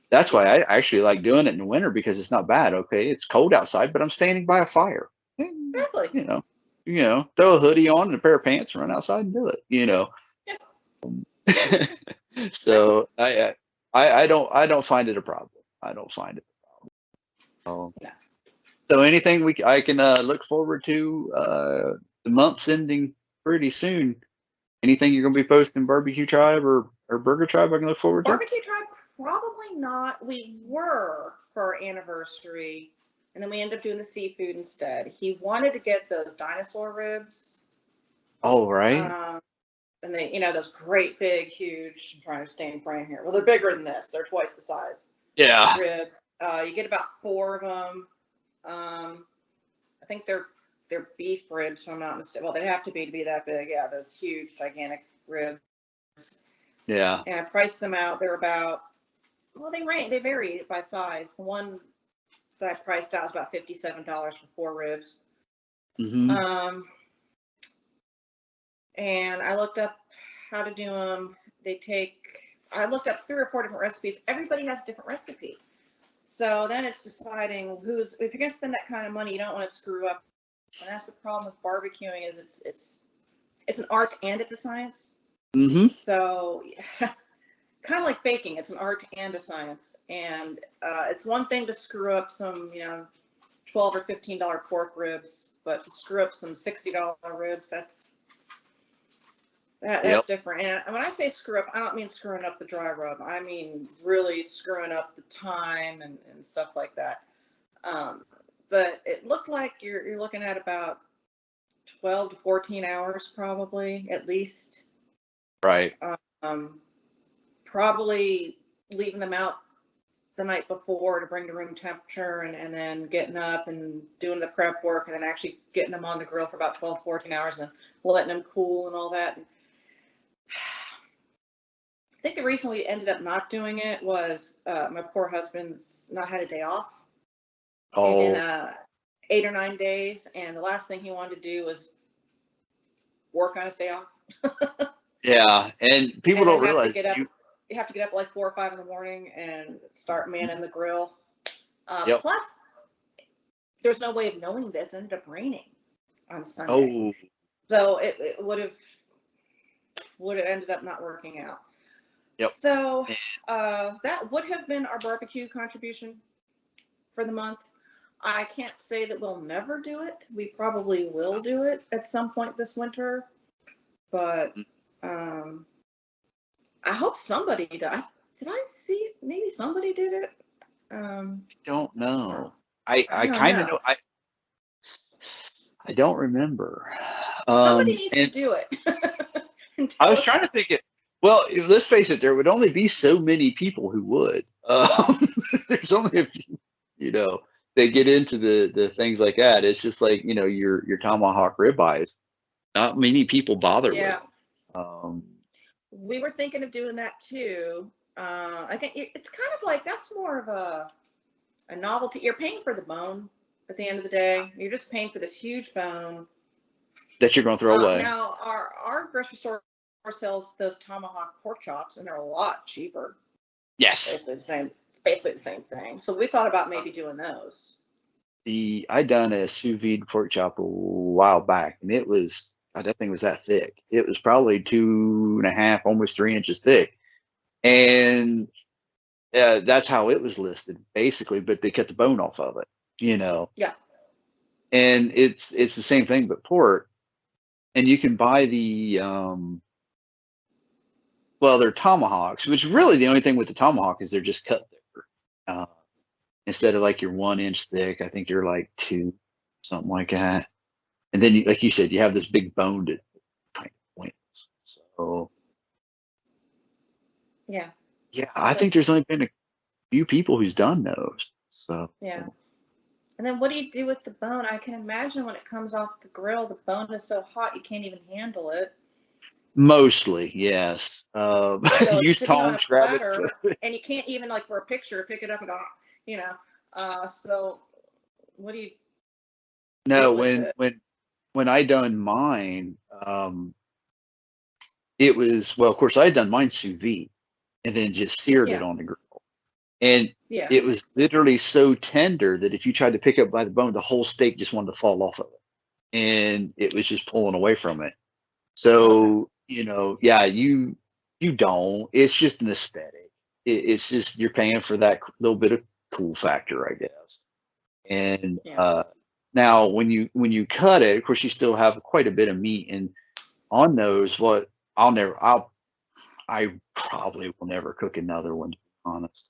That's why I actually like doing it in the winter because it's not bad. Okay, it's cold outside, but I'm standing by a fire. Exactly. Throw a hoodie on and a pair of pants, and run outside and do it. Yeah. So I don't find it a problem. I don't find it. Um, No. so anything I can look forward to the month's ending pretty soon. Anything you're gonna be posting Barbecue Tribe or Burger Tribe I can look forward to? Barbecue tribe, probably not. We were for our anniversary, and then we ended up doing the seafood instead. He wanted to get those dinosaur ribs. Oh, right. And they, those great big, huge. I'm trying to stay in frame here. Well, they're bigger than this. They're twice the size. Yeah. Ribs. You get about 4 of them. I think they're beef ribs, if I'm not mistaken. Well, they have to be that big. Yeah, those huge, gigantic ribs. Yeah. And I priced them out. They're about, well, they vary by size. The one that I priced out was about $57 for 4 ribs. Mm-hmm. And I looked up how to do them. I looked up 3 or 4 different recipes. Everybody has a different recipe. So then it's deciding if you're going to spend that kind of money, you don't want to screw up. And that's the problem with barbecuing is it's an art and it's a science. Mm-hmm. So kind of like baking, it's an art and a science. And it's one thing to screw up some, $12 or $15 pork ribs, but to screw up some $60 ribs, that's Yep. different. And when I say screw up, I don't mean screwing up the dry rub. I mean really screwing up the time and stuff like that. But it looked like you're looking at about 12 to 14 hours probably, at least. Right. Probably leaving them out the night before to bring to room temperature and then getting up and doing the prep work and then actually getting them on the grill for about 12, 14 hours and letting them cool and all that. And I think the reason we ended up not doing it was my poor husband's not had a day off in Oh, 8 or 9 days. And the last thing he wanted to do was work on his day off. yeah. And people And then don't realize you have to get up at like 4 or 5 in the morning and start manning the grill. Yep. Plus, there's no way of knowing this. It ended up raining on Sunday. Oh, So it would have ended up not working out. yep. So that would have been our barbecue contribution for the month. I can't say that we'll never do it. We probably will do it at some point this winter. But I hope somebody did. Did I see? Maybe somebody did it. Don't know. I don't kind of know. know. I don't remember. Somebody needs to And do it. And I tell was us trying to how. think it. Well, let's face it, there would only be so many people who would. There's only a few, that get into the things like that. It's just like, your tomahawk ribeyes. Not many people bother with Yeah, them. we were thinking of doing that too. I think it's kind of like that's more of a novelty. You're paying for the bone at the end of the day. You're just paying for this huge bone. That you're going to throw away. Now, our grocery store sells those tomahawk pork chops, and they're a lot cheaper. Yes. Basically the same thing. So we thought about maybe doing those. I done a sous vide pork chop a while back, and that thing was that thick. It was probably 2.5, almost 3 inches thick, and that's how it was listed, basically. But they cut the bone off of it, Yeah. And it's the same thing, but pork. And you can buy they're tomahawks, which really the only thing with the tomahawk is they're just cut thicker. Instead of like your 1 inch thick, I think you're like 2, something like that. And then, like you said, you have this big bone to kind of wins. So, Yeah. yeah, I think there's only been a few people who's done those. So, Yeah. And then what do you do with the bone? I can imagine when it comes off the grill, the bone is so hot you can't even handle it. Mostly, yes. So it's Use sitting on a tongs, grab it. platter, and you can't even like for a picture pick it up and go, you know. So what do you do No, with it? when I done mine, it was, well, of course, I had done mine sous vide and then just seared it Yeah, on the grill. And yeah, it was literally so tender that if you tried to pick up by the bone, the whole steak just wanted to fall off of it. And it was just pulling away from it. okay, So, yeah, you don't. It's just an aesthetic. It's just you're paying for that little bit of cool factor, I guess. And yeah, now when you cut it, of course, you still have quite a bit of meat. And on those, what I probably will never cook another one, to be honest,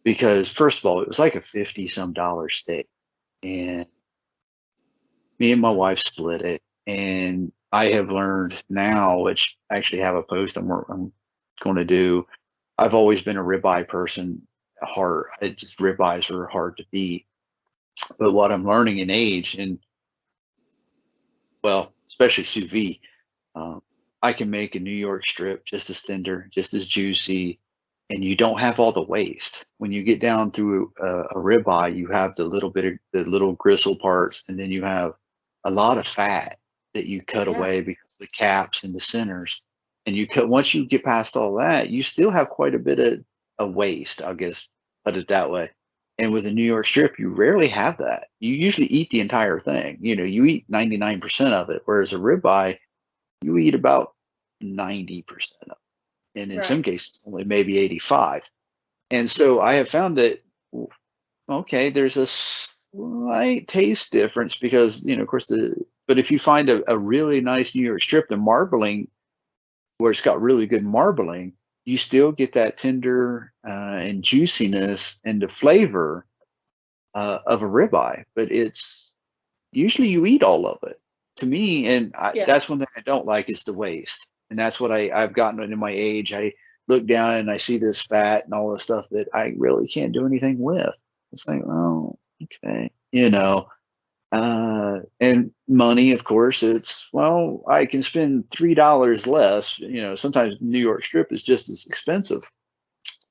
because first of all, it was like a 50 some dollar steak, and me and my wife split it. And I have learned now, which I actually have a post I'm going to do. I've always been a ribeye person. Ribeyes are hard to beat. But what I'm learning in age, and well, especially sous vide, um, I can make a New York strip just as tender, just as juicy, and you don't have all the waste. When you get down through a ribeye, you have the little gristle parts, and then you have a lot of fat that you cut yeah, away because the caps and the centers. And once you get past all that, you still have quite a bit of waste, I guess, put it that way. And with a New York strip, you rarely have that. You usually eat the entire thing. You eat 99% of it, whereas a ribeye, you eat about 90% of it, and in some right, cases only maybe 85. And so I have found that, okay, there's a slight taste difference because, of course, but if you find a really nice New York strip, the marbling, where it's got really good marbling, you still get that tender and juiciness and the flavor of a ribeye, but it's usually you eat all of it. To me, and yeah, that's one thing I don't like is the waste, and that's what I've gotten into my age. I look down and I see this fat and all this stuff that I really can't do anything with. It's like, oh, okay, and money, of course. It's, well, I can spend $3 less. Sometimes New York strip is just as expensive,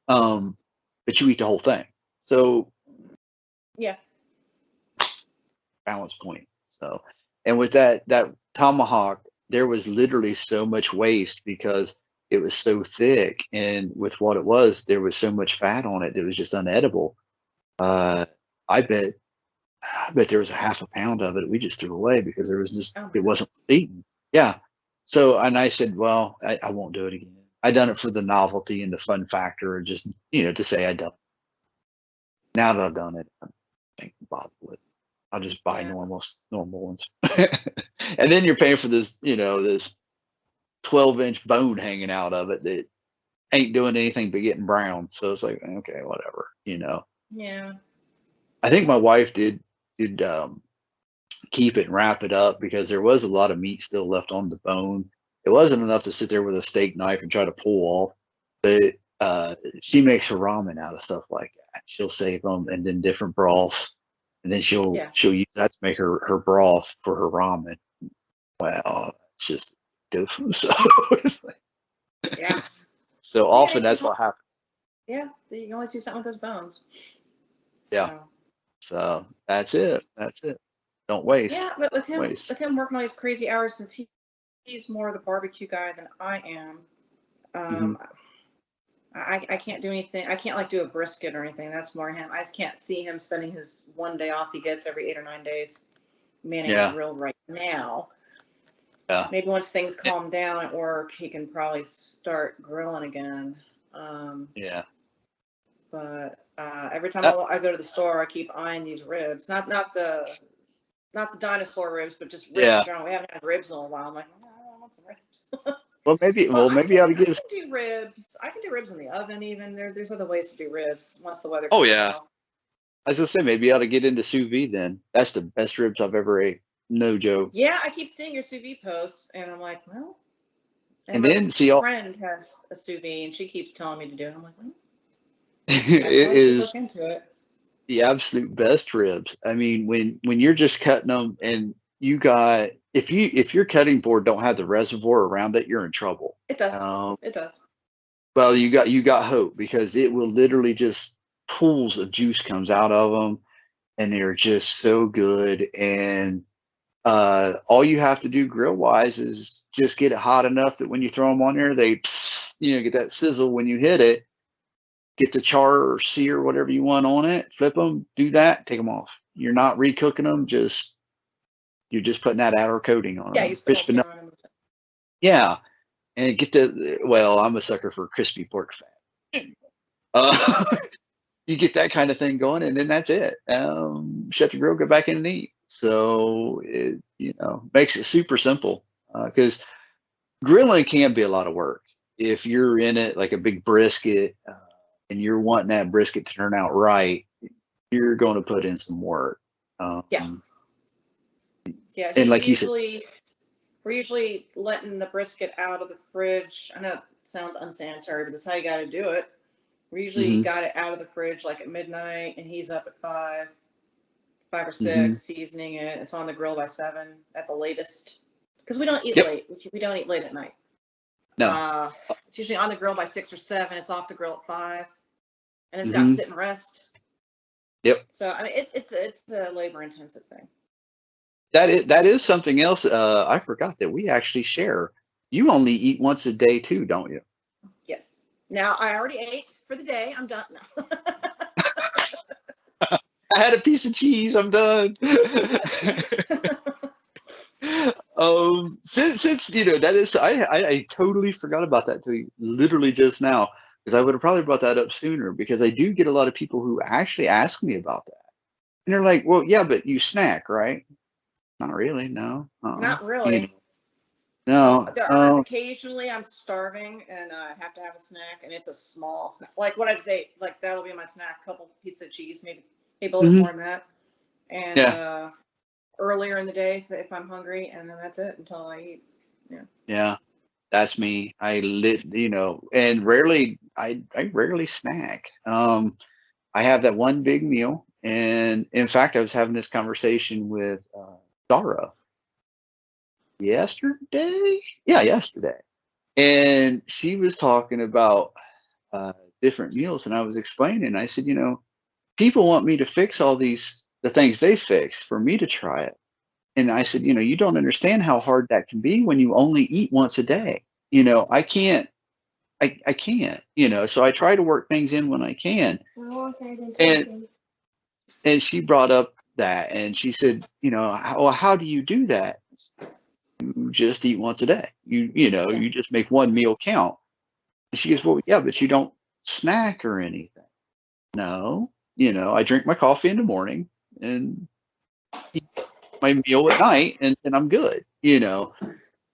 but you eat the whole thing. So yeah, balance point. So, and with that tomahawk, there was literally so much waste because it was so thick, and with what it was, there was so much fat on it. It was just unedible. Uh, I bet, I bet there was a half a pound of it we just threw away because oh my it god, wasn't eaten. Yeah. So, and I said, well, I won't do it again. I done it for the novelty and the fun factor, and just to say I done. Now that I've done it, I think bother with it. I'll just buy yeah, normal ones. And then you're paying for this 12-inch bone hanging out of it that ain't doing anything but getting brown. So it's like, okay, whatever. yeah, I think my wife did keep it and wrap it up because there was a lot of meat still left on the bone. It wasn't enough to sit there with a steak knife and try to pull off, but she makes her ramen out of stuff like that. She'll save them and then different broths, and then she'll yeah, she'll use that to make her broth for her ramen. Well, it's just different. So it's like, yeah. so Well, yeah, often that's what happens. yeah, you can always do something with those bones. Yeah. So So that's it. That's it. Don't waste. yeah, but Waste. with him working all these crazy hours, since he's more the barbecue guy than I am. Hmm. Um, I can't do anything. I can't like do a brisket or anything. That's more him. I just can't see him spending his one day off he gets every 8 or 9 days manning a Yeah. grill right now. Yeah. Maybe once things calm down at work, he can probably start grilling again. Yeah. But every time Uh, I go to the store, I keep eyeing these ribs. Not the dinosaur ribs, but just ribs in yeah. general. We haven't had ribs in a while. I'm like, oh, I want some ribs. Well, maybe. But Well, maybe I ought to I give. can do ribs. I can do ribs in the oven even. There's other ways to do ribs once the weather Oh cools yeah. off. I was gonna say maybe I ought to get into sous vide then. That's the best ribs I've ever ate. No joke. Yeah, I keep seeing your sous vide posts, and I'm like, well. And And my then see, all friend has a sous vide, and she keeps telling me to do it. I'm like, well, I it probably should look is into it. the absolute best ribs. I mean, when you're just cutting them, and you got if your cutting board don't have the reservoir around it, you're in trouble. It does. Um, It does. well, you got hope because it will literally just pools of juice comes out of them, and they're just so good. And all you have to do grill wise is just get it hot enough that when you throw them on there, they get that sizzle when you hit it. Get the char or sear whatever you want on it, flip them, do that, take them off. You're not recooking them, you're just putting that outer coating on Yeah, them. you spill Crisping up. serum on them. Yeah. And get I'm a sucker for crispy pork fat. You get that kind of thing going, and then that's it. Shut the grill, go back in and eat. So it, makes it super simple because grilling can be a lot of work. If you're in it like a big brisket and you're wanting that brisket to turn out right, you're going to put in some work. Yeah. Yeah. And like you said, We're usually letting the brisket out of the fridge. I know it sounds unsanitary, but that's how you got to do it. We usually got it out of the fridge like at midnight, and he's up at 5 or 6, seasoning it. It's on the grill by 7 at the latest. Because we don't eat late. We don't eat late at night. no. It's usually on the grill by 6 or 7. It's off the grill at 5, and it's got to sit and rest. Yep. So I mean, it's a labor intensive thing. That is something else. I forgot that we actually share. You only eat once a day too, don't you? Yes. Now I already ate for the day. I'm done now. I had a piece of cheese. I'm done. Since that is, I totally forgot about that till literally just now, because I would have probably brought that up sooner, because I do get a lot of people who actually ask me about that, and they're like, well, yeah, but you snack, right? Not really, no. Not really. No. There are occasionally I'm starving and I have to have a snack, and it's a small snack. Like what I'd say, like that'll be my snack, couple pieces of cheese, maybe a little bit more than that. And earlier in the day if I'm hungry, and then that's it until I eat. Yeah, that's me. And I rarely snack. I have that one big meal, and in fact, I was having this conversation with Zara yesterday. Yeah, yesterday, and she was talking about different meals, and I was explaining. I said, people want me to fix the things they fix for me to try it. And I said, you don't understand how hard that can be when you only eat once a day. I can't, I can't, so I try to work things in when I can. And she brought up that, and she said, how do you do that? You just eat once a day. You just make one meal count. And she goes, well, yeah, but you don't snack or anything. No, I drink my coffee in the morning and eat my meal at night, and I'm good,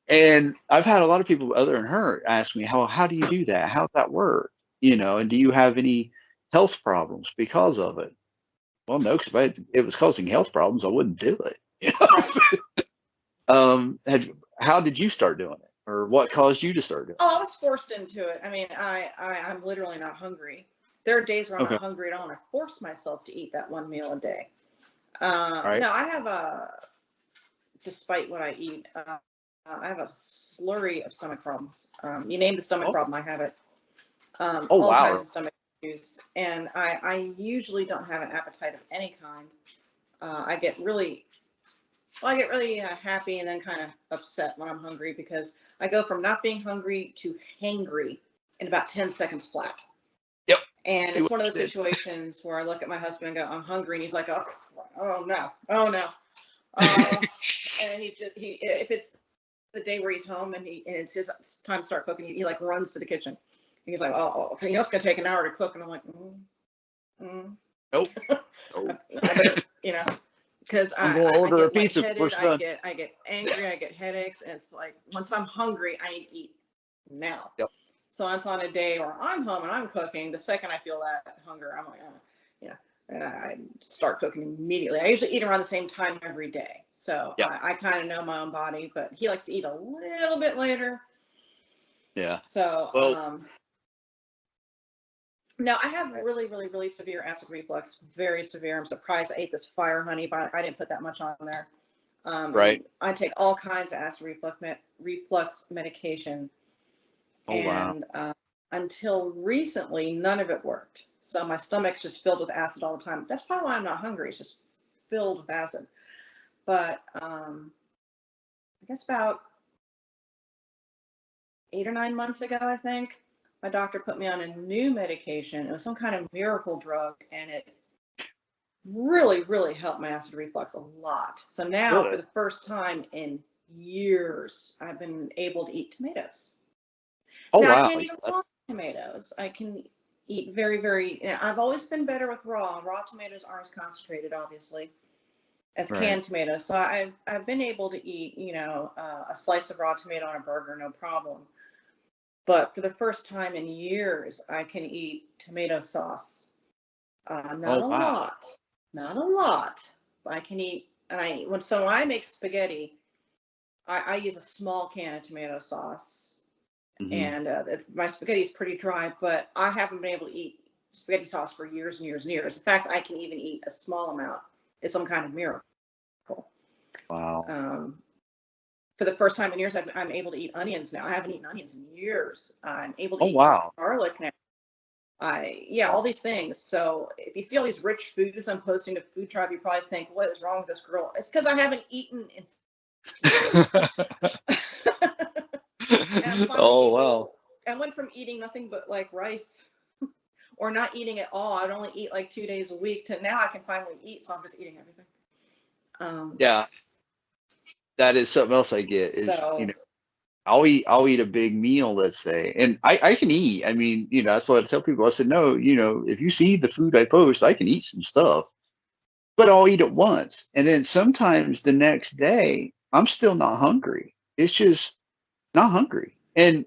And I've had a lot of people other than her ask me, how do you do that? How's that work? And do you have any health problems because of it? Well, no, because if it was causing health problems, I wouldn't do it. How did you start doing it, or what caused you to start doing it? Oh, I was forced into it. I mean, I'm literally not hungry. There are days where I'm not hungry at all, and I force myself to eat that one meal a day. Right. No, I have despite what I eat, I have a slurry of stomach problems. You name the stomach problem, I have it. All kinds of stomach issues, and I usually don't have an appetite of any kind. I get really happy and then kind of upset when I'm hungry, because I go from not being hungry to hangry in about 10 seconds flat. Yep. And it's one of those situations where I look at my husband and go, I'm hungry. And he's like, oh no. And if it's the day where he's home and it's his time to start cooking, he like runs to the kitchen. And he's like, oh, it's going to take an hour to cook. And I'm like, Nope. I better, because I'm going to order a pizza before I get angry, I get headaches, and it's like once I'm hungry, I need to eat now. Yep. So it's on a day where I'm home and I'm cooking. The second I feel that hunger, I'm like, and I start cooking immediately. I usually eat around the same time every day, so I kind of know my own body. But he likes to eat a little bit later. Yeah. So no, I have really, really, really severe acid reflux. Very severe. I'm surprised I ate this fire honey, but I didn't put that much on there. Right. And I take all kinds of acid reflux medication, Oh, wow. and until recently, none of it worked. So my stomach's just filled with acid all the time. That's probably why I'm not hungry. It's just filled with acid. But I guess about 8 or 9 months ago, I think, my doctor put me on a new medication. It was some kind of miracle drug, and it really, really helped my acid reflux a lot. So now, for Good. the first time in years, I've been able to eat tomatoes. Oh, Now, I wow. can't eat raw tomatoes. I can eat very, very, I've always been better with raw. Raw tomatoes aren't as concentrated, obviously, as Right. canned tomatoes. So I've been able to eat, a slice of raw tomato on a burger, no problem. But for the first time in years, I can eat tomato sauce. Not Oh, a wow. lot, not a lot. But I can eat, so when I make spaghetti, I use a small can of tomato sauce, Hmm. and my spaghetti is pretty dry. But I haven't been able to eat spaghetti sauce for years and years and years. In fact, I can even eat a small amount. It's some kind of miracle. Wow. For the first time in years, I'm able to eat onions now. I haven't eaten onions in years. I'm able to Oh, eat wow. garlic now. All these things. So if you see all these rich foods I'm posting to FoodTribe, you probably think, what is wrong with this girl? It's because I haven't eaten in Oh, wow. I went from eating nothing but like rice or not eating at all. I'd only eat like 2 days a week to now I can finally eat. So I'm just eating everything. Yeah, that is something else I get is, So I'll eat a big meal, let's say, and I can eat. I mean, that's what I tell people. I said, no, if you see the food I post, I can eat some stuff, but I'll eat it once. And then sometimes the next day, I'm still not hungry. It's just not hungry. And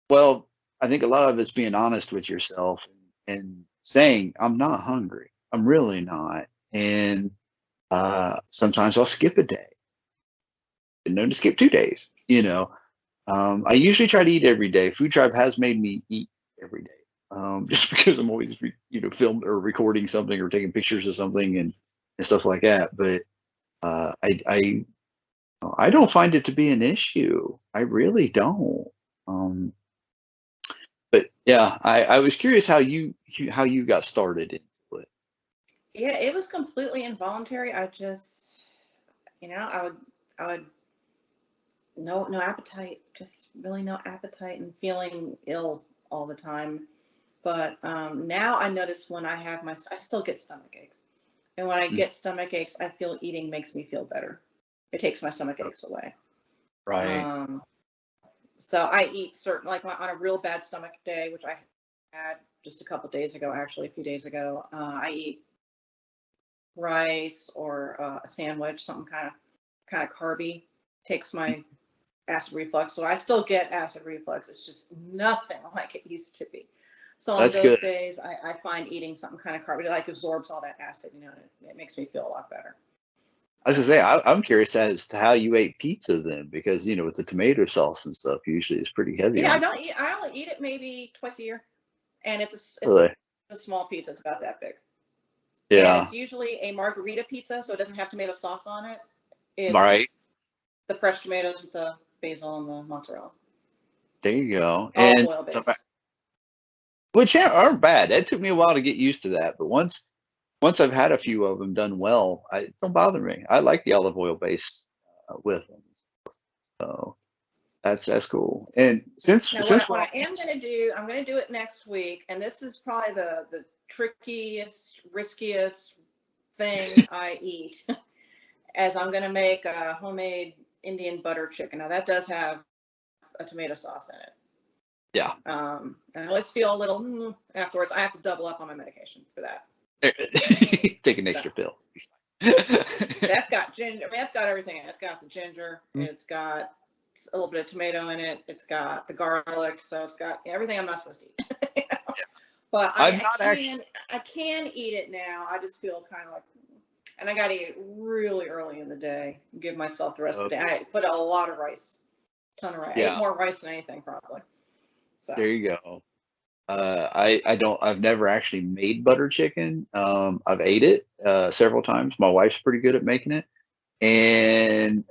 well, I think a lot of it's being honest with yourself and saying, I'm not hungry. I'm really not. And sometimes I'll skip a day. Been known to skip 2 days. I usually try to eat every day. FoodTribe has made me eat every day, just because I'm always, filmed or recording something or taking pictures of something and stuff like that. But I don't find it to be an issue. I really don't. But yeah, I was curious how you got started into it. yeah, it was completely involuntary. I just, I would no appetite, just really no appetite and feeling ill all the time. But now I notice when I still get stomach aches. And when I Mm. get stomach aches, I feel eating makes me feel better. It takes my stomach aches away. Right. Um, so I eat certain, like on a real bad stomach day, which I had just a couple days ago, actually, a few days ago, I eat rice or a sandwich, something kind of carby, takes my acid reflux. So I still get acid reflux. It's just nothing like it used to be. So on That's those good. days, I find eating something kind of carby like absorbs all that acid, and it makes me feel a lot better. I was gonna say, I'm curious as to how you ate pizza then, because with the tomato sauce and stuff, usually it's pretty heavy Yeah, on. I only eat it maybe twice a year, and it's Really? a small pizza. It's about that big, and Yeah. it's usually a margarita pizza, so it doesn't have tomato sauce on it. Right. It's the fresh tomatoes with the basil and the mozzarella, There you go. all And oil based. which aren't bad. That took me a while to get used to that, but once I've had a few of them done well, it don't bother me. I like the olive oil base with them, so that's cool. And since Now, since we're what on I am going to do, I'm going to do it next week, and this is probably the trickiest, riskiest thing I eat, as I'm going to make a homemade Indian butter chicken. Now, that does have a tomato sauce in it. yeah, And I always feel a little afterwards. I have to double up on my medication for that. take an extra pill. That's got ginger. That's got everything in it. It's got the ginger. It's got a little bit of tomato in it. It's got the garlic. So it's got everything I'm not supposed to eat. But I can eat it now. I just feel kind of like, and I got to eat it really early in the day. Give myself the rest of the day. I put a lot of rice, ton of rice. I ate more rice than anything probably. So there you go. I've never actually made butter chicken. I've ate it several times. My wife's pretty good at making it. and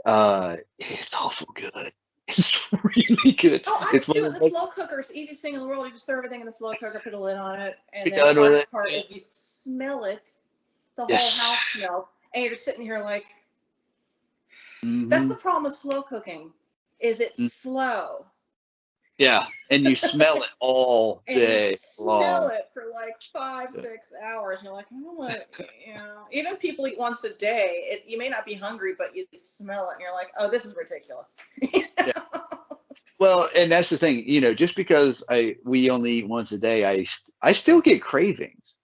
it's awful good. It's really good. Oh, I It's just do it one in of the the slow cooker. It's the easiest thing in the world. You just throw everything in the slow cooker, put a lid on it, and then done the with it. hardest part is you smell it. The whole Yes. house smells, and you're just sitting here like, that's Mhm. the problem with slow cooking, is it's Mm. slow. Yeah, and you smell it all And you day smell long. it for like 5, Yeah. 6 hours. And you're like, oh my, even people eat once a day. You may not be hungry, but you smell it and you're like, oh, this is ridiculous. Yeah. Well, and that's the thing, just because we only eat once a day, I still get cravings.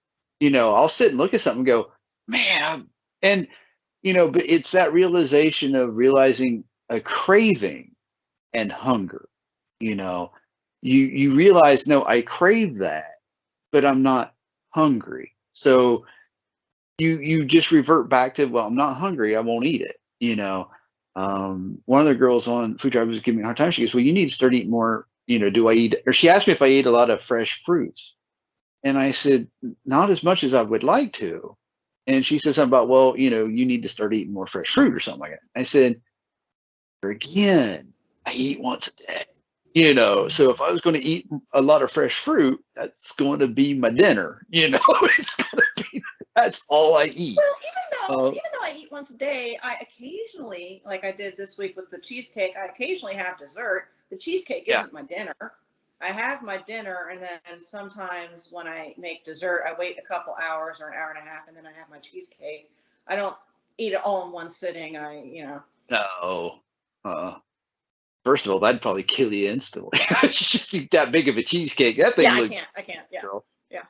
I'll sit and look at something and go, man, and but it's that realization of realizing a craving and hunger. You know, you realize, no, I crave that, but I'm not hungry. So you just revert back to, well, I'm not hungry, I won't eat it. One of the girls on FoodTribe was giving me a hard time. She goes, well, you need to start eating more. Do I eat, or she asked me if I eat a lot of fresh fruits, and I said, not as much as I would like to. And she said something about, well, you need to start eating more fresh fruit or something like that. I said, again, I eat once a day. So if I was going to eat a lot of fresh fruit, that's going to be my dinner. It's going to be, that's all I eat. Well, even though I eat once a day, I occasionally, like I did this week with the cheesecake, I occasionally have dessert. The cheesecake isn't my dinner. I have my dinner, and then sometimes when I make dessert, I wait a couple hours or an hour and a half, and then I have my cheesecake. I don't eat it all in one sitting. No. First of all, that'd probably kill you instantly. Just eat that big of a cheesecake. That thing Yeah, looks. I can't. Yeah, Girl. yeah.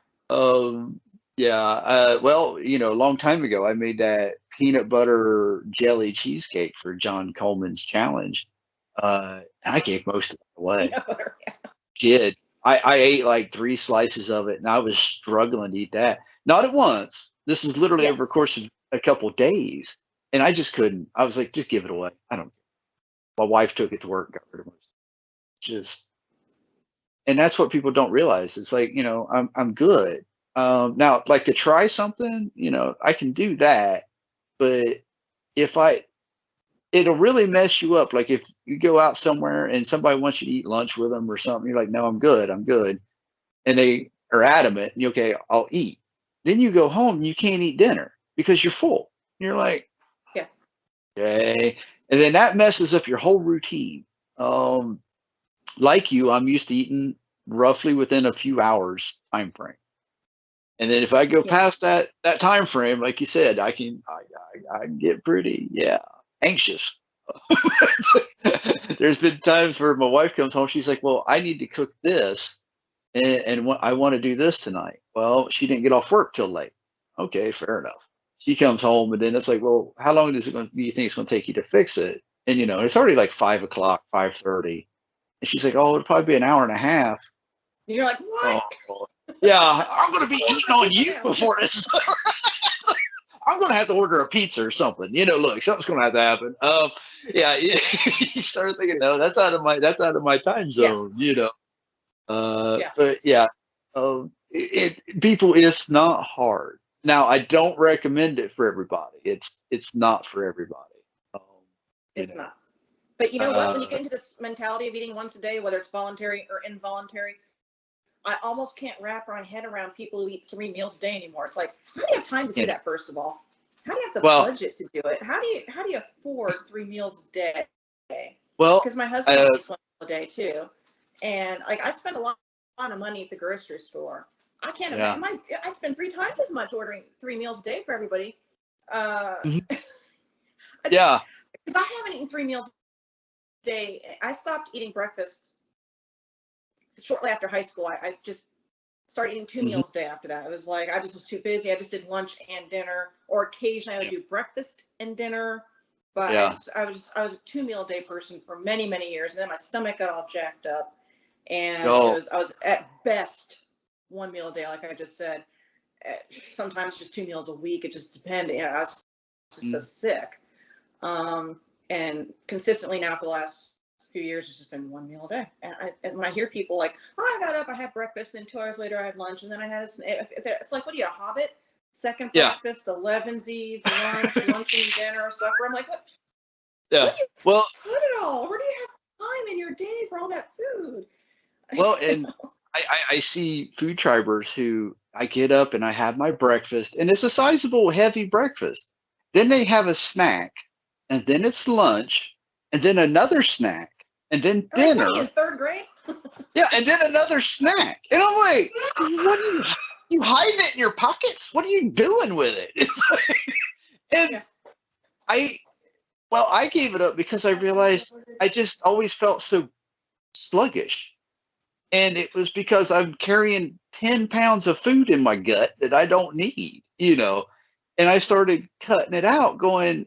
Yeah. Well, a long time ago, I made that peanut butter jelly cheesecake for John Coleman's challenge. And I gave most of it away. Peanut butter. Yeah. Did. I ate like 3 slices of it, and I was struggling to eat that. Not at once. This is literally Yes. over the course of a couple of days, and I just couldn't. I was like, just give it away. I don't care. My wife took it to work, got rid of it. Just, and that's what people don't realize. It's like, I'm good. Now, like, to try something, I can do that, but if it'll really mess you up. Like, if you go out somewhere and somebody wants you to eat lunch with them or something, you're like, no, I'm good, and they are adamant, okay, I'll eat. Then you go home and you can't eat dinner because you're full. You're like, Yeah. okay, and then that messes up your whole routine. Like you, I'm used to eating roughly within a few hours time frame. And then if I go past that time frame, like you said, I can get pretty anxious. There's been times where my wife comes home, she's like, well, I need to cook this, and I want to do this tonight. Well, she didn't get off work till late. Okay, fair enough. She comes home, and then it's like, well, how long do you think it's going to take you to fix it? And it's already like 5 o'clock, 5:30. And she's like, oh, it'll probably be an hour and a half. And you're like, what? Oh, yeah, I'm going to be eating on you before this. I'm going to have to order a pizza or something. Look, something's going to have to happen. Yeah, you start thinking, no, that's out of my time zone. But yeah, people, it's not hard. Now, I don't recommend it for everybody. It's not for everybody. It's not. But you know what? When you get into this mentality of eating once a day, whether it's voluntary or involuntary, I almost can't wrap my head around people who eat 3 meals a day anymore. It's like, how do you have time to do that? First of all, how do you have the budget to do it? How do you afford 3 meals a day? Well, because my husband eats 1 meal a day too, and like I spend a lot of money at the grocery store. I can't imagine. I spend 3 times as much ordering 3 meals a day for everybody. Because I haven't eaten 3 meals a day. I stopped eating breakfast shortly after high school. I just started eating 2 meals a day after that. It was like I just was too busy. I just did lunch and dinner, or occasionally I would do breakfast and dinner. But I was a 2 meal a day person for many, many years, and then my stomach got all jacked up, and I was at best 1 meal a day, like I just said. Sometimes just 2 meals a week. It just depended. I was just so sick. And consistently now for the last few years, it's just been 1 meal a day. And when I hear people like, oh, I got up, I had breakfast, and then 2 hours later I had lunch, and then I had a snack. It's like, what are you, a hobbit? second Yeah. breakfast, 11sies, lunch, dinner, supper. I'm like, what? Yeah. Where do you Well, put it all? Where do you have time in your day for all that food? well, and I see food tribers who I get up and I have my breakfast, and it's a sizable, heavy breakfast. Then they have a snack, and then it's lunch, and then another snack, and then Are they dinner. putting in third grade? Yeah, and then another snack. And I'm like, what are you hiding it in your pockets? What are you doing with it? It's like, and Yeah. I gave it up because I realized I just always felt so sluggish. And it was because I'm carrying 10 pounds of food in my gut that I don't need, And I started cutting it out, going,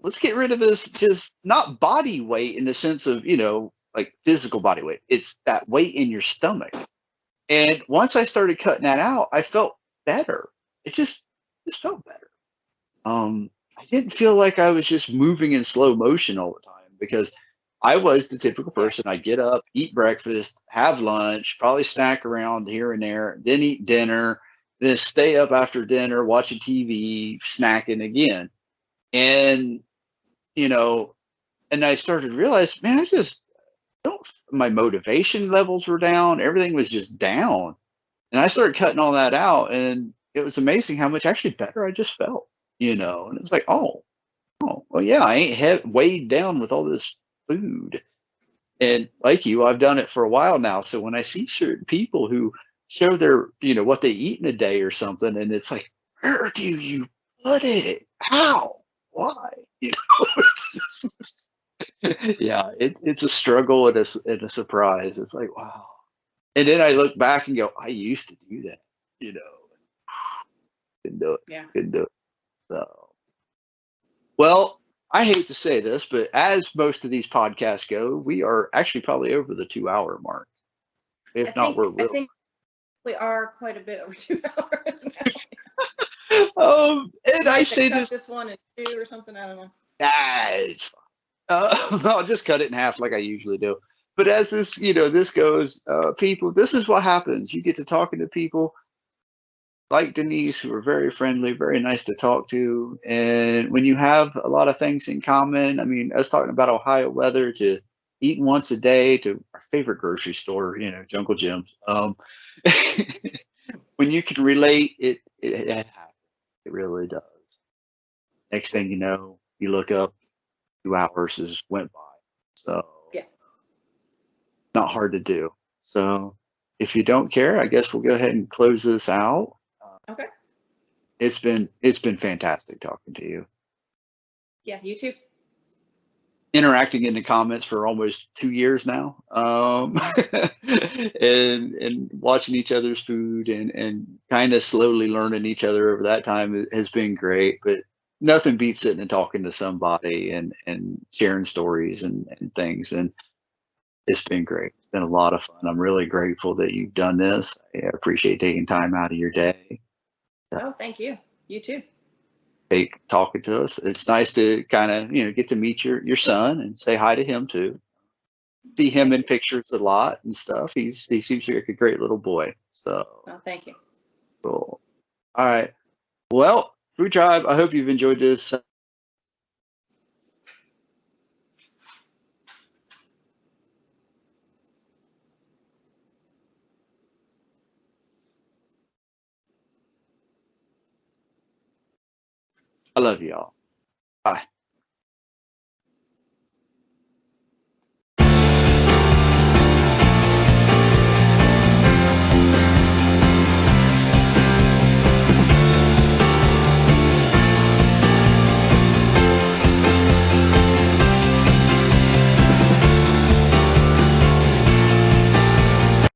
let's get rid of this, just not body weight in the sense of, like physical body weight. It's that weight in your stomach. And once I started cutting that out, I felt better. It just felt better. I didn't feel like I was just moving in slow motion all the time because I was the typical person. I get up, eat breakfast, have lunch, probably snack around here and there, then eat dinner, then stay up after dinner, watching TV, snacking again. And, and I started to realize, man, I just don't, my motivation levels were down. Everything was just down. And I started cutting all that out. And it was amazing how much actually better I just felt, and it was like, oh, well, yeah, I ain't weighed down with all this food. And like you, I've done it for a while now. So when I see certain people who show their, what they eat in a day or something, and it's like, where do you put it? How? Why? It's just, yeah, it's a struggle and a surprise. It's like, wow. And then I look back and go, I used to do that, couldn't do it. Yeah. Couldn't do it. So, well, I hate to say this, but as most of these podcasts go, we are actually probably over the 2 hour mark. If not, we're I real. think we are quite a bit over 2 hours now. And I say cut this. this one in two or something. I don't know. It's fine. I'll just cut it in half like I usually do. But as this, this goes, people, this is what happens. You get to talking to people like Denise, who are very friendly, very nice to talk to. And when you have a lot of things in common, I mean, us talking about Ohio weather to eating once a day to our favorite grocery store, Jungle Jim's. When you can relate, it happens. It really does. Next thing you know, you look up, 2 hours has went by. So Yeah. not hard to do. So if you don't care, I guess we'll go ahead and close this out. Okay. It's been fantastic talking to you. Yeah, you too. Interacting in the comments for almost 2 years now, and watching each other's food and kind of slowly learning each other over that time has been great. But nothing beats sitting and talking to somebody and sharing stories and things. And it's been great. It's been a lot of fun. I'm really grateful that you've done this. I appreciate taking time out of your day. Oh, thank you. You too. Talking to us. It's nice to kind of get to meet your son and say hi to him too. See him in pictures a lot and stuff. He seems like a great little boy. So thank you. cool. All right. Well, FoodTribe, I hope you've enjoyed this. I love y'all. Bye.